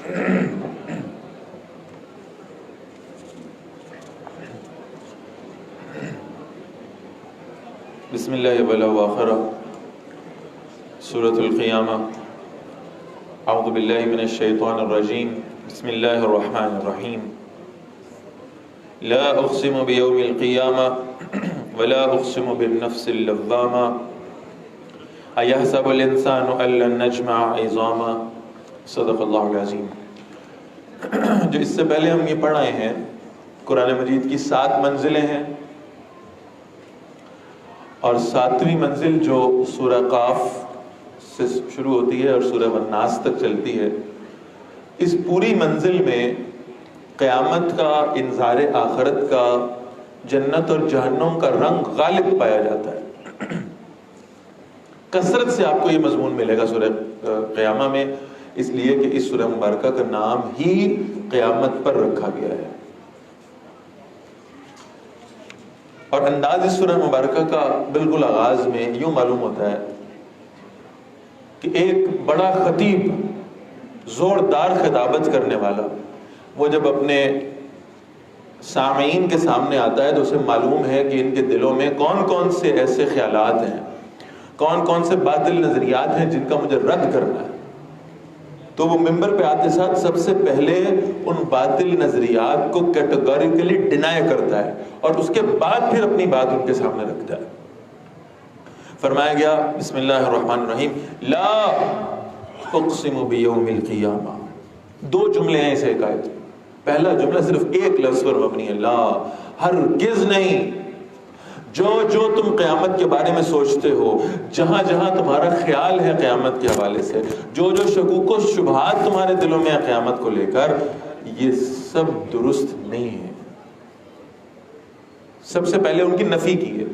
بسم اللہ ولا وآخر سورة القیامہ اعوذ باللہ من الشیطان الرجیم بسم اللہ الرحمن الرحیم لا اقسم بیوم القیامہ ولا اقسم بالنفس اللوامہ ایحسب الانسان ان لن نجمع عظاما صدق اللہ العظیم۔ جو اس سے پہلے ہم یہ پڑھ آئے ہیں قرآن مجید کی 7 منزلیں ہیں، اور 7ویں منزل جو سورہ قاف سے شروع ہوتی ہے اور سورہ الناس تک چلتی ہے، اس پوری منزل میں قیامت کا، انذار آخرت کا، جنت اور جہنم کا رنگ غالب پایا جاتا ہے۔ کثرت سے آپ کو یہ مضمون ملے گا سورہ قیامہ میں، اس لیے کہ اس سورہ مبارکہ کا نام ہی قیامت پر رکھا گیا ہے۔ اور انداز اس سورہ مبارکہ کا بالکل آغاز میں یوں معلوم ہوتا ہے کہ ایک بڑا خطیب، زوردار خطابت کرنے والا، وہ جب اپنے سامعین کے سامنے آتا ہے تو اسے معلوم ہے کہ ان کے دلوں میں کون کون سے ایسے خیالات ہیں، کون کون سے باطل نظریات ہیں جن کا مجھے رد کرنا ہے۔ تو وہ ممبر پہ آتے ساتھ سب سے پہلے ان باطل نظریات کو کیٹیگوریکلی ڈینائی کرتا ہے، اور اس کے بعد پھر اپنی بات ان کے سامنے رکھتا ہے۔ فرمایا گیا بسم اللہ الرحمن الرحیم لا اقسم بیوم القیامہ۔ 2 جملے ہیں اس ایک آیت میں۔ پہلا جملہ صرف ایک لفظ پر مبنی ہے، لا، ہرگز نہیں۔ جو تم قیامت کے بارے میں سوچتے ہو، جہاں جہاں تمہارا خیال ہے قیامت کے حوالے سے، جو شکوک و شبہات تمہارے دلوں میں ہے قیامت کو لے کر، یہ سب درست نہیں ہے۔ سب سے پہلے ان کی نفی کی ہے،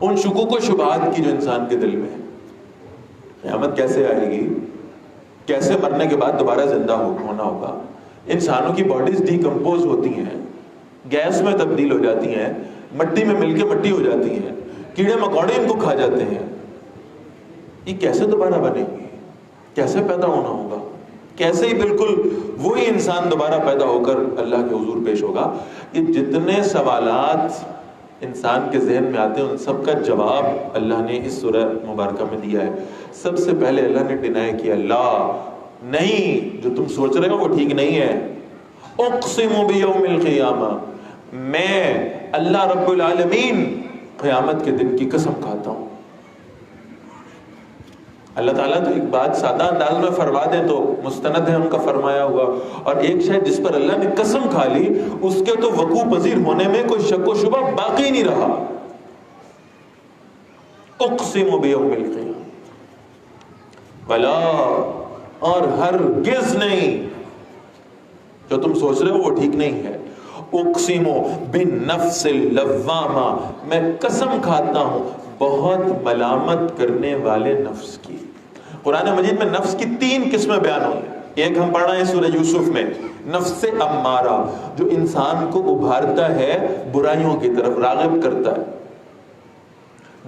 ان شکوک و شبہات کی جو انسان کے دل میں ہے۔ قیامت کیسے آئے گی، کیسے مرنے کے بعد دوبارہ زندہ ہونا ہوگا، انسانوں کی باڈیز ڈیکمپوز ہوتی ہیں، گیس میں تبدیل ہو جاتی ہیں، مٹی میں مل کے مٹی ہو جاتی ہیں، کیڑے مکوڑے ان کو کھا جاتے ہیں، یہ کیسے دوبارہ بنے گی، کیسے پیدا ہونا ہوگا، کیسے ہی بالکل وہی انسان دوبارہ پیدا ہو کر اللہ کے حضور پیش ہوگا۔ یہ جتنے سوالات انسان کے ذہن میں آتے ہیں ان سب کا جواب اللہ نے اس سورہ مبارکہ میں دیا ہے۔ سب سے پہلے اللہ نے ڈینائی کیا، لا، نہیں، جو تم سوچ رہے ہو وہ ٹھیک نہیں ہے۔ اقسم بیوم القیامہ، میں اللہ رب العالمین قیامت کے دن کی قسم کھاتا ہوں۔ اللہ تعالیٰ تو ایک بات سادہ انداز میں فرما دیں تو مستند ہے ان کا فرمایا ہوا، اور ایک شے جس پر اللہ نے قسم کھا لی اس کے تو وقوع پذیر ہونے میں کوئی شک و شبہ باقی نہیں رہا۔ اقسم بیوم القیامہ، ولا، اور ہرگز نہیں، جو تم سوچ رہے ہو وہ ٹھیک نہیں ہے۔ اقسم بالنفس اللوامہ، میں قسم کھاتا ہوں بہت ملامت کرنے والے نفس کی۔ قرآن مجید میں نفس کی 3 قسمیں بیان ہوئی ہیں۔ ایک ہم پڑھ رہے ہیں سورہ یوسف میں، نفس امارہ، جو انسان کو ابھارتا ہے برائیوں کی طرف، راغب کرتا ہے۔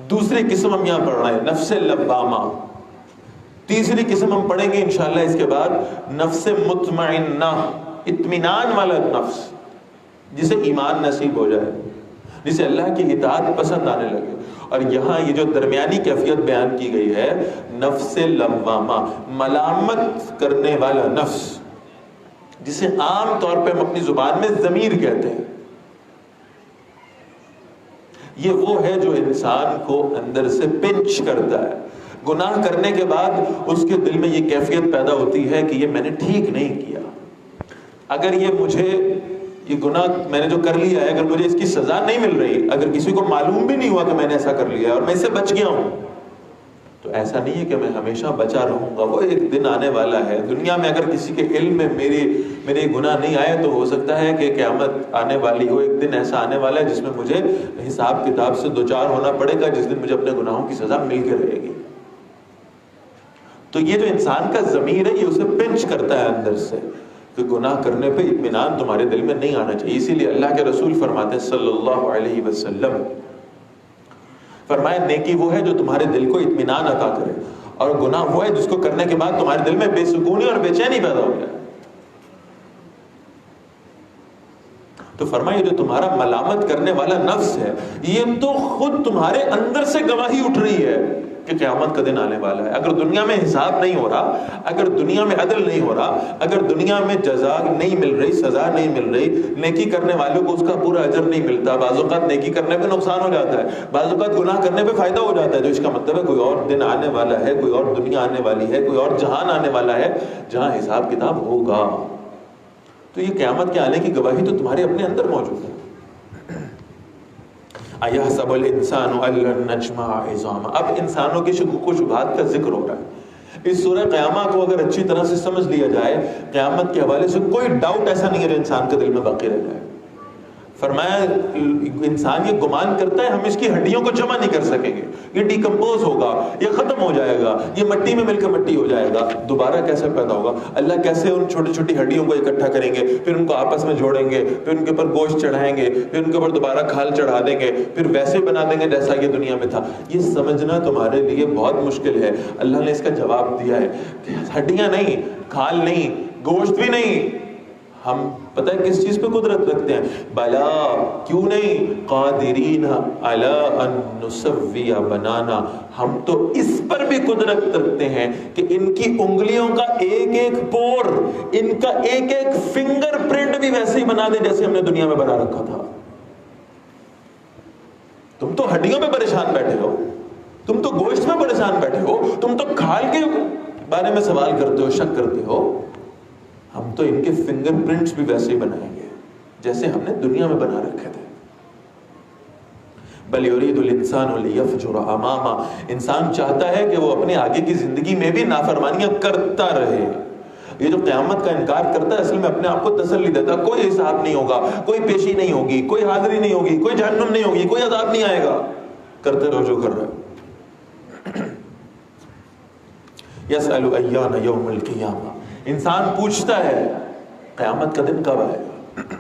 دوسری قسم ہم یہاں پڑھ رہے ہیں نفس لوامہ۔ تیسری قسم ہم پڑھیں گے انشاءاللہ اس کے بعد، نفس مطمئنہ، اطمینان والا نفس، جسے ایمان نصیب ہو جائے، جسے اللہ کی اطاعت پسند آنے لگے۔ اور یہاں یہ جو درمیانی کیفیت بیان کی گئی ہے، نفس لوامہ، ملامت کرنے والا نفس، جسے عام طور پہ ہم اپنی زبان میں ضمیر کہتے ہیں۔ یہ وہ ہے جو انسان کو اندر سے پنچ کرتا ہے۔ گناہ کرنے کے بعد اس کے دل میں یہ کیفیت پیدا ہوتی ہے کہ یہ میں نے ٹھیک نہیں کیا، اگر یہ گناہ میں نے جو کر لیا ہے، اگر مجھے اس کی سزا نہیں مل رہی، اگر کسی کو معلوم بھی نہیں ہوا کہ میں نے ایسا کر لیا ہے اور میں اس سے بچ گیا ہوں، تو ایسا نہیں ہے کہ میں ہمیشہ بچا رہوں گا۔ وہ ایک دن آنے والا ہے، دنیا میں اگر کسی کے علم میں میرے گناہ نہیں آئے تو ہو سکتا ہے کہ قیامت آنے والی ہو، ایک دن ایسا آنے والا ہے جس میں مجھے حساب کتاب سے دوچار ہونا پڑے گا، جس دن مجھے اپنے گناہوں کی سزا مل کے رہے گی۔ تو یہ جو انسان کا ضمیر ہے یہ اسے پنچ کرتا ہے اندر سے کہ گناہ کرنے پہ اطمینان تمہارے دل میں نہیں آنا چاہیے۔ اسی لیے اللہ کے رسول فرماتے ہیں صلی اللہ علیہ وسلم، فرمایا نیکی وہ ہے جو تمہارے دل کو اطمینان عطا کرے، اور گناہ وہ ہے جس کو کرنے کے بعد تمہارے دل میں بے سکونی اور بے چینی پیدا ہو جائے۔ تو فرمایا جو تمہارا ملامت کرنے والا نفس ہے یہ تو خود تمہارے اندر سے گواہی اٹھ رہی ہے کہ قیامت کا دن آنے والا ہے. اگر دنیا میں حساب نہیں ہو رہا, اگر دنیا میں عدل نہیں ہو رہا, اگر دنیا میں جزا نہیں مل رہی, سزا نہیں مل رہی, نیکی کرنے والوں کو اس کا پورا اجر نہیں ملتا, بعض اوقات نیکی کرنے پہ نقصان ہو جاتا ہے, بعض اوقات گناہ کرنے پہ فائدہ ہو جاتا ہے, تو اس کا مطلب ہے کوئی اور دن آنے والا ہے, کوئی اور دنیا آنے والی ہے, کوئی اور جہان آنے والا ہے جہاں حساب کتاب ہوگا. تو یہ قیامت کے آنے کی گواہی تو تمہارے اپنے اندر موجود ہے. اَيَحْسَبُ الْإِنسَانُ أَن لَّن نَّجْمَعَ عِظَامَهُ. اب انسانوں کے شکوک و شبہات کا ذکر ہو رہا ہے. اس سورہ قیامہ کو اگر اچھی طرح سے سمجھ لیا جائے, قیامت کے حوالے سے کوئی ڈاؤٹ ایسا نہیں ہے جو انسان کے دل میں باقی رہ جائے. فرمایا انسان یہ گمان کرتا ہے ہم اس کی ہڈیوں کو جمع نہیں کر سکیں گے, یہ ڈیکمپوز ہوگا, یہ ختم ہو جائے گا, یہ مٹی میں مل کر مٹی ہو جائے گا, دوبارہ کیسے پیدا ہوگا؟ اللہ کیسے ان چھوٹی چھوٹی ہڈیوں کو اکٹھا کریں گے, پھر ان کو آپس میں جوڑیں گے, پھر ان کے اوپر گوشت چڑھائیں گے, پھر ان کے اوپر دوبارہ کھال چڑھا دیں گے, پھر ویسے بنا دیں گے جیسا یہ دنیا میں تھا. یہ سمجھنا تمہارے لیے بہت مشکل ہے. اللہ نے اس کا جواب دیا ہے کہ ہڈیاں نہیں, کھال نہیں, گوشت بھی نہیں, ہم پتہ ہے کس چیز پہ قدرت رکھتے ہیں؟ بلا, کیوں نہیں, قادرین علی ان نسوی بنانا, ہم تو اس پر بھی قدرت رکھتے ہیں کہ ان کی انگلیوں کا ایک ایک پور, ان کا ایک ایک فنگر پرنٹ بھی ویسے ہی بنا دیں جیسے ہم نے دنیا میں بنا رکھا تھا. تم تو ہڈیوں پہ پریشان بیٹھے ہو, تم تو گوشت میں پریشان بیٹھے ہو, تم تو کھال کے بارے میں سوال کرتے ہو, شک کرتے ہو. ہم تو ان کے فنگر پرنٹس بھی ویسے ہی بنائیں گے جیسے ہم نے دنیا میں بنا رکھے تھے. بل یرید الانسان لیفجر امامہ, انسان چاہتا ہے کہ وہ اپنے آگے کی زندگی میں بھی نافرمانیاں کرتا رہے. یہ جو قیامت کا انکار کرتا ہے اصل میں اپنے آپ کو تسلی دیتا, کوئی حساب نہیں ہوگا, کوئی پیشی نہیں ہوگی, کوئی حاضری نہیں ہوگی, کوئی جہنم نہیں ہوگی, کوئی عذاب نہیں آئے گا, کرتے رہو جو کر رہے. یسأل ایان یوم القیامہ, انسان پوچھتا ہے قیامت کا دن کب آئے گا.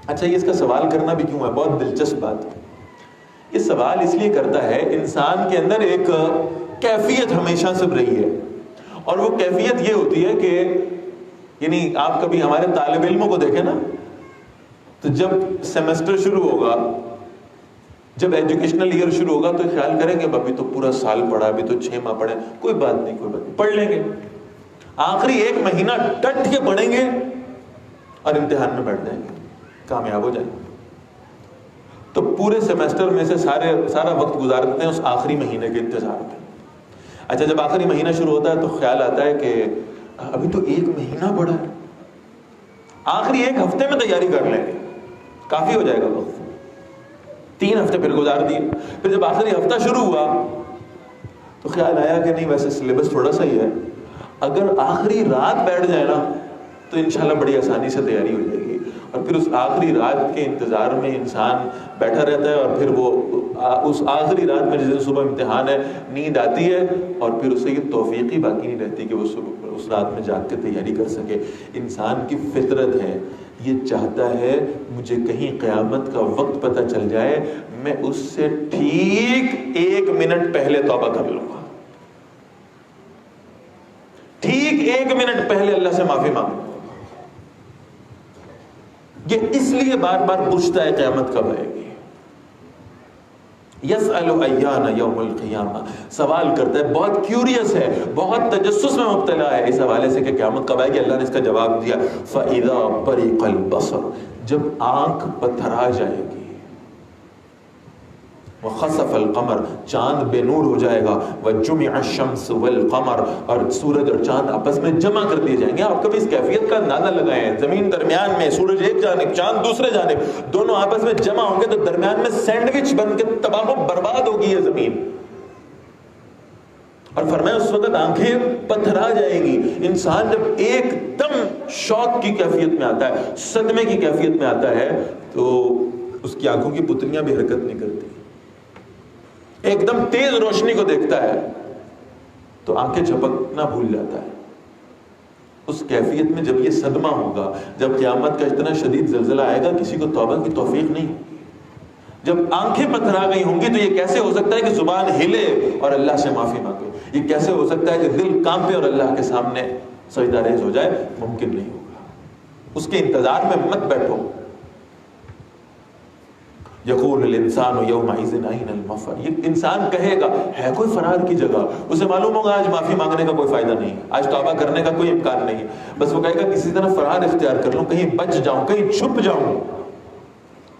اچھا یہ اس کا سوال کرنا بھی کیوں ہے؟ بہت دلچسپ بات ہے. یہ سوال اس لیے کرتا ہے, انسان کے اندر ایک کیفیت ہمیشہ سے رہی ہے, اور وہ کیفیت یہ ہوتی ہے کہ یعنی آپ کبھی ہمارے طالب علموں کو دیکھیں نا, تو جب سیمسٹر شروع ہوگا, جب ایجوکیشنل ایئر شروع ہوگا تو خیال کریں گے ابھی تو پورا سال پڑھا, ابھی تو 6 ماہ پڑھے, کوئی بات نہیں, کوئی بات نہیں, پڑھ لیں گے. آخری 1 مہینہ ڈٹ کے پڑھیں گے اور امتحان میں بیٹھ جائیں گے, کامیاب ہو جائیں گے. تو پورے سیمسٹر میں سے سارا وقت گزارتے ہیں اس آخری مہینے کے انتظار میں. اچھا جب آخری مہینہ شروع ہوتا ہے تو خیال آتا ہے کہ ابھی تو 1 مہینہ پڑھا ہے, آخری 1 ہفتے میں تیاری کر لیں گے, کافی ہو جائے گا وقت. 3 ہفتے پھر گزار دیے. پھر جب آخری ہفتہ شروع ہوا تو خیال آیا کہ نہیں ویسے سلیبس تھوڑا سا ہی ہے, اگر آخری رات بیٹھ جائے نا تو انشاءاللہ بڑی آسانی سے تیاری ہو جائے گی. اور پھر اس آخری رات کے انتظار میں انسان بیٹھا رہتا ہے, اور پھر وہ اس آخری رات میں جس دن صبح امتحان ہے نیند آتی ہے, اور پھر اسے یہ توفیق ہی باقی نہیں رہتی کہ وہ اس رات میں جاگ کے تیاری کر سکے. انسان کی فطرت ہے, یہ چاہتا ہے مجھے کہیں قیامت کا وقت پتہ چل جائے, میں اس سے ٹھیک 1 منٹ پہلے توبہ کر لوں گا, ٹھیک 1 منٹ پہلے اللہ سے معافی مانگوں. یہ اس لیے بار بار پوچھتا ہے قیامت کب آئے گی. یسأل ایان یوم القیامہ, سوال کرتا ہے, بہت کیوریس ہے, بہت تجسس میں مبتلا ہے اس حوالے سے کہ قیامت کب آئے گی. اللہ نے اس کا جواب دیا, فَإِذَا بَرِقَ الْبَصَرُ, جب آنکھ پتھرا جائے گی, وَخَسَفَ الْقَمَرُ, چاند بے نور ہو جائے گا, وَجُمِعَ الشَّمْسُ وَالْقَمَرُ, اور سورج اور چاند آپس میں جمع کر دیے جائیں گے. آپ کبھی اس کیفیت کا اندازہ لگائیں, زمین درمیان میں, سورج ایک جانب, چاند دوسرے جانب, دونوں آپس میں جمع ہوں گے تو درمیان میں سینڈوچ بن کے تباہ و برباد ہوگی یہ زمین. اور فرمایا اس وقت آنکھیں پتھرا جائیں گی. انسان جب ایک دم شوق کی کیفیت میں آتا ہے, صدمے کی کیفیت میں آتا ہے, تو اس کی آنکھوں کی پتلیاں بھی حرکت نہیں کرتی. ایک دم تیز روشنی کو دیکھتا ہے تو آنکھیں جھپکنا بھول جاتا ہے. اس کیفیت میں جب یہ صدمہ ہوگا, جب قیامت کا اتنا شدید زلزلہ آئے گا, کسی کو توبہ کی توفیق نہیں ہوگی. جب آنکھیں پتھرا گئی ہوں گی تو یہ کیسے ہو سکتا ہے کہ زبان ہلے اور اللہ سے معافی مانگے؟ یہ کیسے ہو سکتا ہے کہ دل کانپے اور اللہ کے سامنے سجدہ ریز ہو جائے؟ ممکن نہیں ہوگا. اس کے انتظار میں مت بیٹھو, یقول الانسان یومئذ این المفر، یہ انسان کہے گا ہے کوئی فرار کی جگہ؟ اسے معلوم ہوگا آج معافی مانگنے کا کوئی فائدہ نہیں ہے، آج توبہ کرنے کا کوئی امکان نہیں ہے، بس وہ کہے گا کسی طرح فرار اختیار کر لوں، کہیں بچ جاؤں، کہیں چھپ جاؤں۔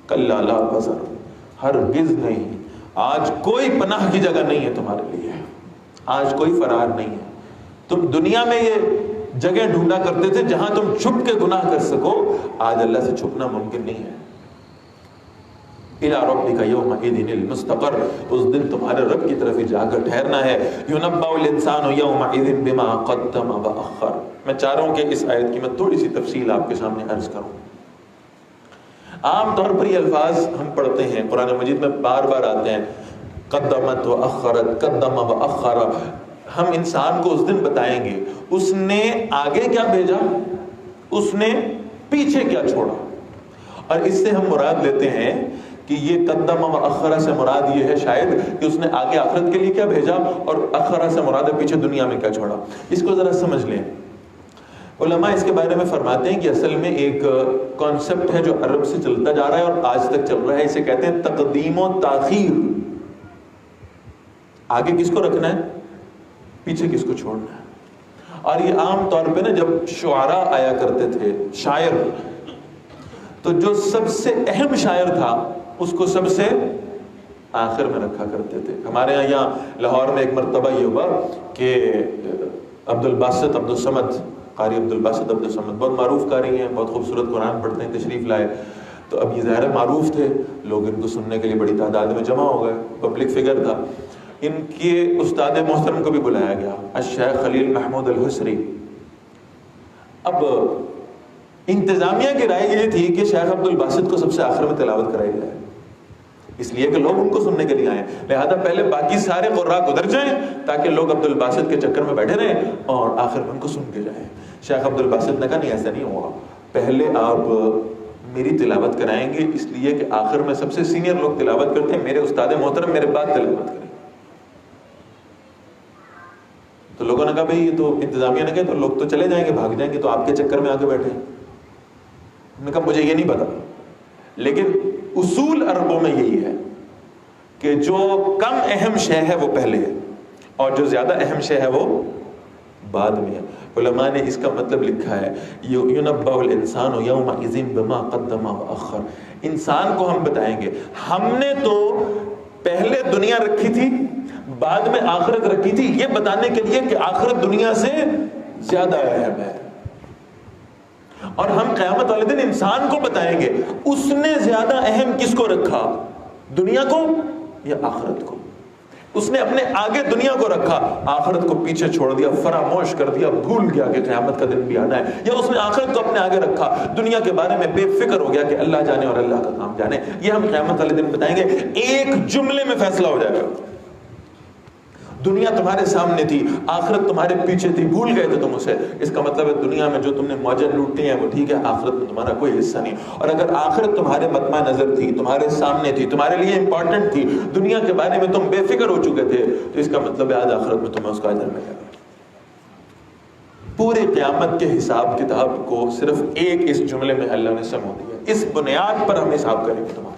کلا لا وزر، ہرگز نہیں، آج کوئی پناہ کی جگہ نہیں ہے تمہارے لیے، آج کوئی فرار نہیں ہے۔ تم دنیا میں یہ جگہ ڈھونڈا کرتے تھے جہاں تم چھپ کے گناہ کر سکو، آج اللہ سے چھپنا ممکن نہیں ہے۔ اِلَىٰ رَبِّكَ يَوْمَئِذٍ الْمُسْتَقَرُّ، اس دن تمہارے رب کی طرف ہی جا کر ٹھہرنا ہے۔ يُنَبَّأُ الْإِنسَانُ يَوْمَئِذٍ بِمَا قَدَّمَ وَأَخَّرَ۔ میں چاہ رہا ہوں کہ اس آیت کی میں تھوڑی سی تفصیل آپ کے سامنے عرض کروں۔ عام طور پر یہ الفاظ ہم پڑھتے ہیں، قرآن مجید میں بار بار آتے ہیں، قدمت و اخرت، قدم و اخر۔ ہم انسان کو اس دن بتائیں گے اس نے آگے کیا بھیجا، اس نے پیچھے کیا چھوڑا، اور اس سے ہم مراد لیتے ہیں کہ یہ قدم و اخرہ سے مراد یہ ہے شاید کہ اس نے آگے آخرت کے لیے کیا بھیجا، اور اخرہ سے مراد ہے پیچھے دنیا میں کیا چھوڑا۔ اس کو ذرا سمجھ لیں۔ علماء اس کے بارے میں فرماتے ہیں کہ اصل میں ایک کانسیپٹ ہے جو عرب سے چلتا جا رہا ہے اور آج تک چل رہا ہے، اسے کہتے ہیں تقدیم و تاخیر۔ آگے کس کو رکھنا ہے، پیچھے کس کو چھوڑنا ہے۔ اور یہ عام طور پہ نا جب شعراء آیا کرتے تھے، شاعر، تو جو سب سے اہم شاعر تھا اس کو سب سے آخر میں رکھا کرتے تھے۔ ہمارے یہاں لاہور میں ایک مرتبہ یہ ہوا کہ عبدالباسط عبدالصمد، قاری عبدالباسط عبدالصمد بہت معروف قاری ہیں، بہت خوبصورت قرآن پڑھتے ہیں، تشریف لائے۔ تو اب یہ ظاہر معروف تھے، لوگ ان کو سننے کے لیے بڑی تعداد میں جمع ہو گئے، پبلک فگر تھا۔ ان کے استاد محترم کو بھی بلایا گیا، الشیخ خلیل محمود الحسری۔ اب انتظامیہ کی رائے یہ تھی کہ شیخ عبدالباسط کو سب سے آخر میں تلاوت کرائی جائے، اس لیے کہ لوگ ان کو سننے کے لیے آئیں، لہذا پہلے باقی سارے قراء گزر جائیں تاکہ لوگ عبدالباسط کے چکر میں بیٹھے رہیں اور آخر میں ان کو سن کے جائیں۔ شیخ عبدالباسط نے کہا نہیں، ایسا نہیں ہوگا، پہلے آپ میری تلاوت کرائیں گے، اس لیے کہ آخر میں سب سے سینئر لوگ تلاوت کرتے ہیں، میرے استاد محترم میرے بعد تلاوت کریں۔ تو لوگوں نے کہا بھئی یہ تو انتظامیہ نے کہا تو لوگ تو چلے جائیں گے، بھاگ جائیں گے، تو آپ کے چکر میں آ کے بیٹھے ہیں۔ انہوں نے کہا مجھے یہ نہیں پتا، لیکن اصول عربوں میں یہی ہے کہ جو کم اہم شے ہے وہ پہلے ہے اور جو زیادہ اہم شے ہے وہ بعد میں ہے۔ علماء نے اس کا مطلب لکھا ہے یُنَبَّأُ الْإِنسَانُ يَوْمَئِذٍ بِمَا قَدَّمَ وَأَخَّرَ، انسان کو ہم بتائیں گے ہم نے تو پہلے دنیا رکھی تھی، بعد میں آخرت رکھی تھی، یہ بتانے کے لیے کہ آخرت دنیا سے زیادہ اہم ہے۔ اور ہم قیامت والے دن انسان کو بتائیں گے اس نے زیادہ اہم کس کو رکھا، دنیا کو یا آخرت کو۔ اس نے اپنے آگے دنیا کو رکھا، آخرت کو پیچھے چھوڑ دیا، فراموش کر دیا، بھول گیا کہ قیامت کا دن بھی آنا ہے، یا اس نے آخرت کو اپنے آگے رکھا، دنیا کے بارے میں بے فکر ہو گیا کہ اللہ جانے اور اللہ کا کام جانے۔ یہ ہم قیامت والے دن بتائیں گے، ایک جملے میں فیصلہ ہو جائے گا۔ دنیا تمہارے سامنے تھی، آخرت تمہارے پیچھے تھی، بھول گئے تھے تم اسے۔ اس کا مطلب ہے دنیا میں جو تم نے موجیں لوٹی ہیں وہ ٹھیک ہے، آخرت میں تمہارا کوئی حصہ نہیں۔ اور اگر آخرت تمہارے مطمع نظر تھی، تمہارے سامنے تھی، تمہارے لیے امپورٹنٹ تھی، دنیا کے بارے میں تم بے فکر ہو چکے تھے، تو اس کا مطلب ہے آج آخرت میں تمہیں اس کا اجر ملے گا۔ پورے قیامت کے حساب کتاب کو صرف ایک اس جملے میں اللہ نے سمو دیا، اس بنیاد پر ہم حساب کریں گے تمہارا۔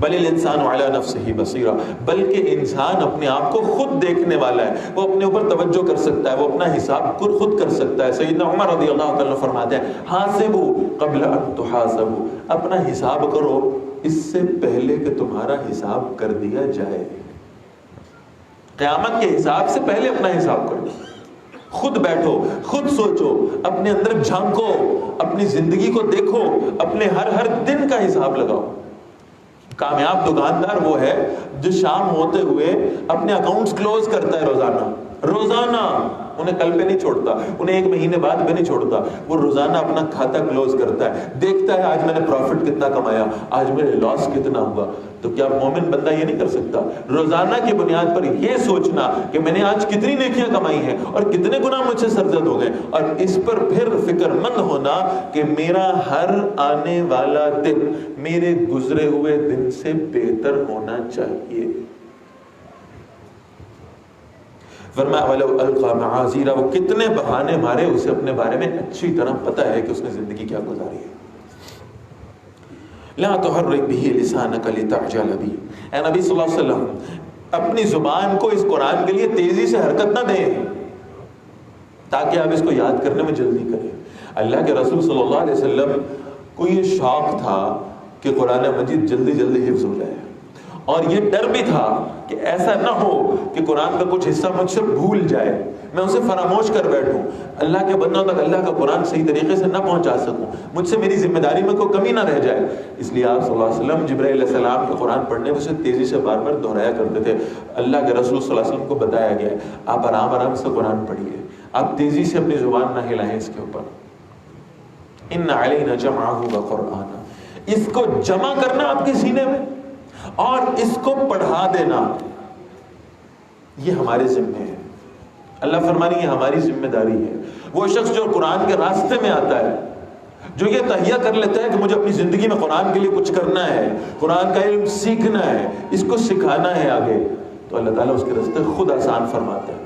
بل الانسان علی نفسہ بصیرہ، بلکہ انسان اپنے آپ کو خود دیکھنے والا ہے، وہ اپنے اوپر توجہ کر سکتا ہے، وہ اپنا حساب خود کر سکتا ہے۔ سیدنا عمر رضی اللہ تعالیٰ فرماتے ہیں حاسبوا قبل ان تحاسبوا، اپنا حساب کرو اس سے پہلے کہ تمہارا حساب کر دیا جائے۔ قیامت کے حساب سے پہلے اپنا حساب کرو، خود بیٹھو، خود سوچو، اپنے اندر جھانکو، اپنی زندگی کو دیکھو، اپنے ہر دن کا حساب لگاؤ۔ کامیاب دکاندار وہ ہے جو شام ہوتے ہوئے اپنے اکاؤنٹس کلوز کرتا ہے روزانہ، انہیں کل پہ نہیں چھوڑتا، انہیں ایک مہینے بعد پہ نہیں چھوڑتا، وہ روزانہ اپنا کھاتہ کلوز کرتا ہے، دیکھتا ہے آج میں نے پروفٹ کتنا کمایا، آج میرے لاس کتنا ہوا۔ تو کیا مومن بندہ یہ نہیں کر سکتا روزانہ کی بنیاد پر یہ سوچنا کہ میں نے آج کتنی نیکیاں کمائی ہیں اور کتنے گناہ مجھ سے سرزد ہو گئے، اور اس پر پھر فکر مند ہونا کہ میرا ہر آنے والا دن میرے گزرے ہوئے دن سے بہتر ہونا چاہیے۔ فرمایا وَلَوْ أَلْقَى مَعَاذِيرَ، وہ کتنے بہانے مارے، اسے اپنے بارے میں اچھی طرح پتہ ہے کہ اس نے زندگی کیا گزاری ہے۔ لا تحرک به لسانک لتعجل به، اے نبی صلی اللہ علیہ وسلم اپنی زبان کو اس قرآن کے لیے تیزی سے حرکت نہ دیں تاکہ آپ اس کو یاد کرنے میں جلدی کریں۔ اللہ کے رسول صلی اللہ علیہ وسلم کو یہ شوق تھا کہ قرآن مجید جلدی جلدی حفظ ہو جائے، اور یہ ڈر بھی تھا کہ ایسا نہ ہو کہ قرآن کا کچھ حصہ مجھ سے بھول جائے، میں اسے فراموش کر بیٹھوں، اللہ کے بندوں تک اللہ کا قرآن صحیح طریقے سے نہ پہنچا سکوں، مجھ سے میری ذمہ داری میں کوئی کمی نہ رہ جائے۔ اس لیے آپ صلی اللہ علیہ وسلم جبرائیل علیہ السلام کے قرآن پڑھنے میں سے تیزی سے بار بار دہرایا کرتے تھے۔ اللہ کے رسول صلی اللہ علیہ وسلم کو بتایا گیا ہے آپ آرام آرام سے قرآن پڑھیے، آپ تیزی سے اپنی زبان نہ ہلائیں اس کے اوپر۔ ان علینا جمعہ وقرآن، اس کو جمع کرنا آپ کے سینے میں اور اس کو پڑھا دینا یہ ہمارے ذمہ ہے۔ اللہ فرمانے یہ ہماری ذمہ داری ہے۔ وہ شخص جو قرآن کے راستے میں آتا ہے، جو یہ تہیہ کر لیتا ہے کہ مجھے اپنی زندگی میں قرآن کے لیے کچھ کرنا ہے، قرآن کا علم سیکھنا ہے، اس کو سکھانا ہے آگے، تو اللہ تعالیٰ اس کے راستے خود آسان فرماتا ہے۔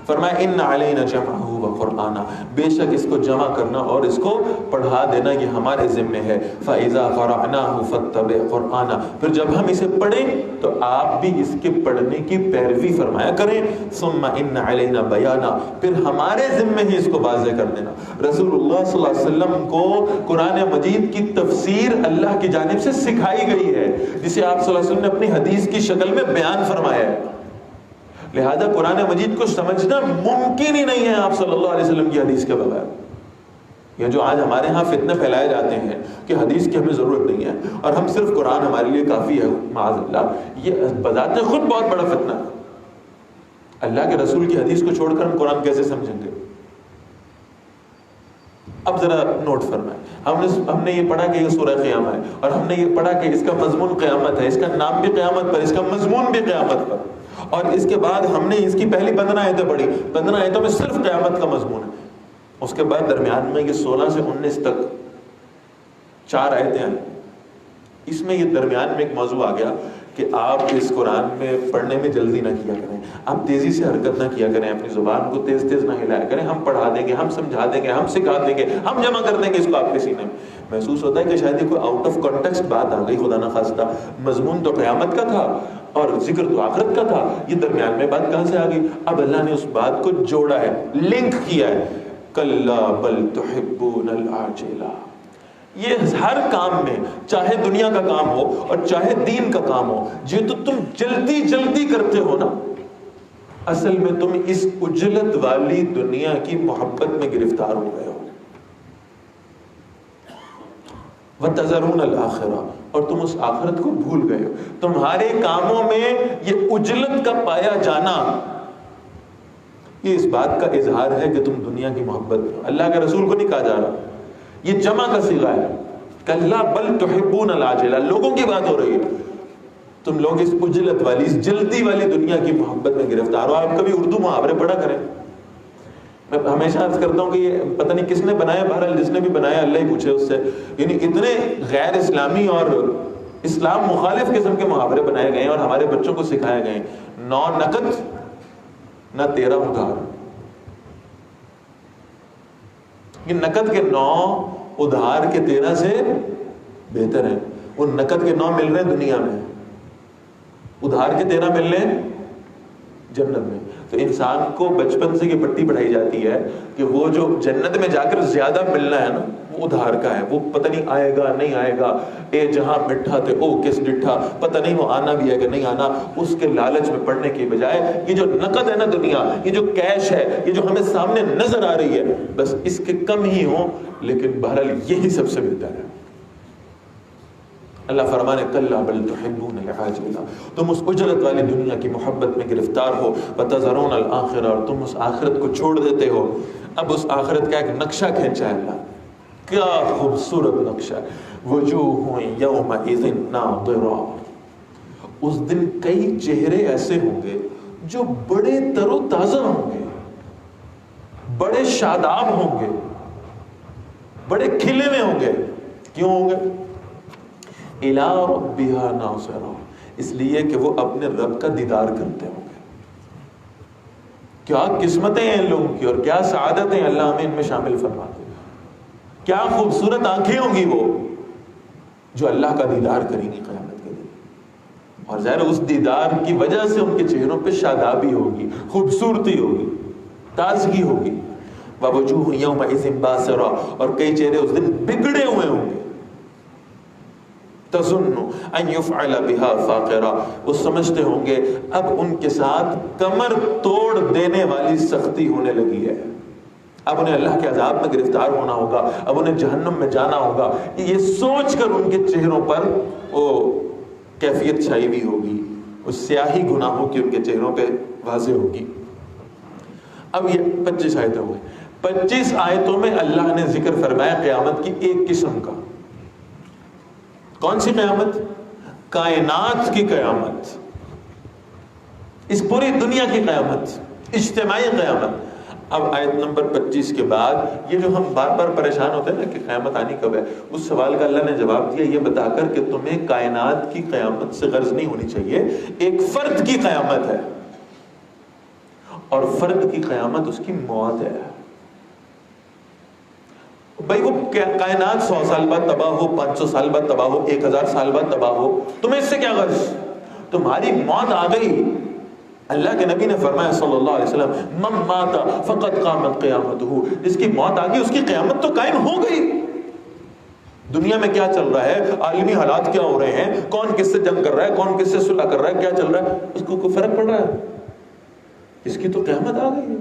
فرمایا ان علینا جمعہ وقرآن، بے شک اس کو جمع کرنا اور اس کو پڑھا دینا یہ ہمارے ذمہ ہے۔ فاذا قرأناہ فاتبع قرآنہ، پھر جب ہم اسے پڑھیں تو آپ بھی اس کے پڑھنے کی پیروی فرمایا کریں۔ ثم ان علینا بیانہ، پھر ہمارے ذمہ ہی اس کو واضح کر دینا۔ رسول اللہ صلی اللہ علیہ وسلم کو قرآن مجید کی تفسیر اللہ کی جانب سے سکھائی گئی ہے، جسے آپ صلی اللہ علیہ وسلم نے اپنی حدیث کی شکل میں بیان فرمایا ہے۔ لہذا قرآن مجید کو سمجھنا ممکن ہی نہیں ہے آپ صلی اللہ علیہ وسلم کی حدیث کے بغیر۔ یہ جو آج ہمارے ہاں فتنے پھیلائے جاتے ہیں کہ حدیث کی ہمیں ضرورت نہیں ہے اور ہم صرف قرآن ہمارے لیے کافی ہے، معاذ اللہ، یہ بذات خود بہت بڑا فتنہ ہے۔ اللہ کے رسول کی حدیث کو چھوڑ کر ہم قرآن کیسے سمجھیں گے؟ اب ذرا نوٹ فرمائیں، ہم نے یہ پڑھا کہ یہ سورہ قیامہ ہے، اور ہم نے یہ پڑھا کہ اس کا مضمون قیامت ہے، اس کا نام بھی قیامت پر، اس کا مضمون بھی قیامت پر، اور اس کے بعد ہم نے اس کی پہلی 15 آیتیں پڑھی، 15 آیتوں میں صرف قیامت کا مضمون ہے۔ اس کے بعد درمیان میں یہ 16 سے 19 تک 4 آیتیں ہیں، اس میں یہ درمیان میں ایک موضوع آ گیا کہ آپ اس قرآن میں پڑھنے میں جلدی نہ کیا کریں، آپ تیزی سے حرکت نہ کیا کریں، اپنی زبان کو تیز تیز نہ ہلایا کریں، ہم پڑھا دیں گے، ہم سمجھا دیں گے، ہم سکھا دیں گے، ہم جمع کر دیں گے اس کو آپ کے سینے میں۔ محسوس ہوتا ہے کہ شاید یہ کوئی آؤٹ آف کانٹیکسٹ بات آ گئی، خدا نہ خواستہ، مضمون تو قیامت کا تھا اور ذکر تو آخرت کا تھا، یہ درمیان میں بات کہاں سے آ گئی؟ اب اللہ نے اس بات کو جوڑا ہے، لنک کیا ہے۔ کلا بل تحبون العاجلہ، یہ ہر کام میں، چاہے دنیا کا کام ہو اور چاہے دین کا کام ہو، جو تو تم جلدی جلدی کرتے ہو نا، اصل میں تم اس اجلت والی دنیا کی محبت میں گرفتار ہو گئے ہو۔ وَتَذَرُونَ الْآخِرَةَ، اور تم اس آخرت کو بھول گئے ہو۔ تمہارے کاموں میں یہ اجلت کا پایا جانا، یہ اس بات کا اظہار ہے کہ تم دنیا کی محبت میں، اللہ کے رسول کو نہیں کہا جا رہا، یہ جمع کا صیغہ ہے۔ کلا بل تحبون العاجلہ، لوگوں کی بات ہو رہی ہے، تم لوگ اس اجلت والی، اس جلدی والی دنیا کی محبت میں گرفتار ہو۔ آپ کبھی اردو محاورے پڑھا کریں، میں ہمیشہ عرض کرتا ہوں کہ یہ پتہ نہیں کس نے بنایا، بہرحال جس نے بھی بنایا اللہ ہی پوچھے اس سے، یعنی اتنے غیر اسلامی اور اسلام مخالف قسم کے محاورے بنائے گئے ہیں اور ہمارے بچوں کو سکھائے گئے ہیں۔ 9 نقد نہ 13 ادھار، یہ نقد کے 9 ادھار کے 13 سے بہتر ہیں۔ وہ نقد کے 9 مل رہے ہیں دنیا میں، ادھار کے 13 مل رہے ہیں جنت میں۔ تو انسان کو بچپن سے یہ پٹی پڑھائی جاتی ہے کہ وہ جو جنت میں جا کر زیادہ ملنا ہے نا، وہ ادھار کا ہے، وہ پتہ نہیں آئے گا نہیں آئے گا، اے جہاں مٹھا تھے او کس ڈٹھا، پتہ نہیں وہ آنا بھی ہے کہ نہیں آنا، اس کے لالچ میں پڑھنے کی بجائے یہ جو نقد ہے نا دنیا، یہ جو کیش ہے، یہ جو ہمیں سامنے نظر آ رہی ہے، بس اس کے کم ہی ہوں لیکن بہرحال یہی سب سے بہتر ہے۔ اللہ فرمانے کلا بل تحبون العاجلہ، تم اس اجرت والی دنیا کی محبت میں گرفتار ہو، وتذرون الآخرہ، اور تم اس آخرت کو چھوڑ دیتے ہو۔ اب اس آخرت کا ایک نقشہ کھینچا ہے اللہ، کیا خوبصورت نقشہ ہے۔ وجوہ یومئذ ناظرہ، اس دن کئی چہرے ایسے ہوں گے جو بڑے تر و تازہ ہوں گے، بڑے شاداب ہوں گے، بڑے کھلے ہوئے ہوں گے۔ کیوں ہوں گے؟ الی ربہا ناظرہ، اس لیے کہ وہ اپنے رب کا دیدار کرتے ہوں گے۔ کیا قسمتیں ہیں ان لوگوں کی اور کیا سعادتیں، اللہ ہمیں ان میں شامل فرما دے۔ کیا خوبصورت آنکھیں ہوں گی وہ، جو اللہ کا دیدار کریں گی قیامت کے دن. اور ظاہر اس دیدار کی وجہ سے ان کے چہروں پہ شادابی ہوگی, خوبصورتی ہوگی, تازگی ہوگی. وَوُجُوهٌ يَوْمَئِذٍ بَاسِرَةٌ, اور کئی چہرے اس دن بگڑے ہوئے ہوں گے. تَظُنُّ أَن يُفْعَلَ بِهَا فَاقِرَةٌ, وہ سمجھتے ہوں گے اب ان کے ساتھ کمر توڑ دینے والی سختی ہونے لگی ہے, اب انہیں اللہ کے عذاب میں گرفتار ہونا ہوگا, اب انہیں جہنم میں جانا ہوگا. یہ سوچ کر ان کے چہروں پر وہ کیفیت چھائی ہوئی ہوگی, اس سیاہی گناہوں کی ان کے چہروں پہ واضح ہوگی. اب یہ 25 آیتیں ہوئے. 25 آیتوں میں اللہ نے ذکر فرمایا قیامت کی ایک قسم کا. کون سی قیامت؟ کائنات کی قیامت, اس پوری دنیا کی قیامت, اجتماعی قیامت. اب آیت نمبر 25 کے بعد یہ جو ہم بار بار پریشان ہوتے ہیں نا کہ قیامت آنی کب ہے, اس سوال کا اللہ نے جواب دیا یہ بتا کر کہ تمہیں کائنات کی قیامت سے غرض نہیں ہونی چاہیے. ایک فرد کی قیامت ہے, اور فرد کی قیامت اس کی موت ہے. بھائی وہ کائنات 100 سال بعد تباہ ہو, 500 سال بعد تباہ ہو, 1000 سال بعد تباہ ہو, تمہیں اس سے کیا غرض؟ تمہاری موت آ گئی. اللہ کے نبی نے فرمایا صلی اللہ علیہ وسلم, من مات فقد قامت قیامتہ, جس کی موت آ گئی اس کی قیامت تو قائم ہو گئی. دنیا میں کیا چل رہا ہے, عالمی حالات کیا ہو رہے ہیں, کون کس سے جنگ کر رہا ہے, کون کس سے صلح کر رہا ہے, کیا چل رہا ہے, اس کو کوئی فرق پڑ رہا ہے؟ اس کی تو قیامت آ گئی ہے.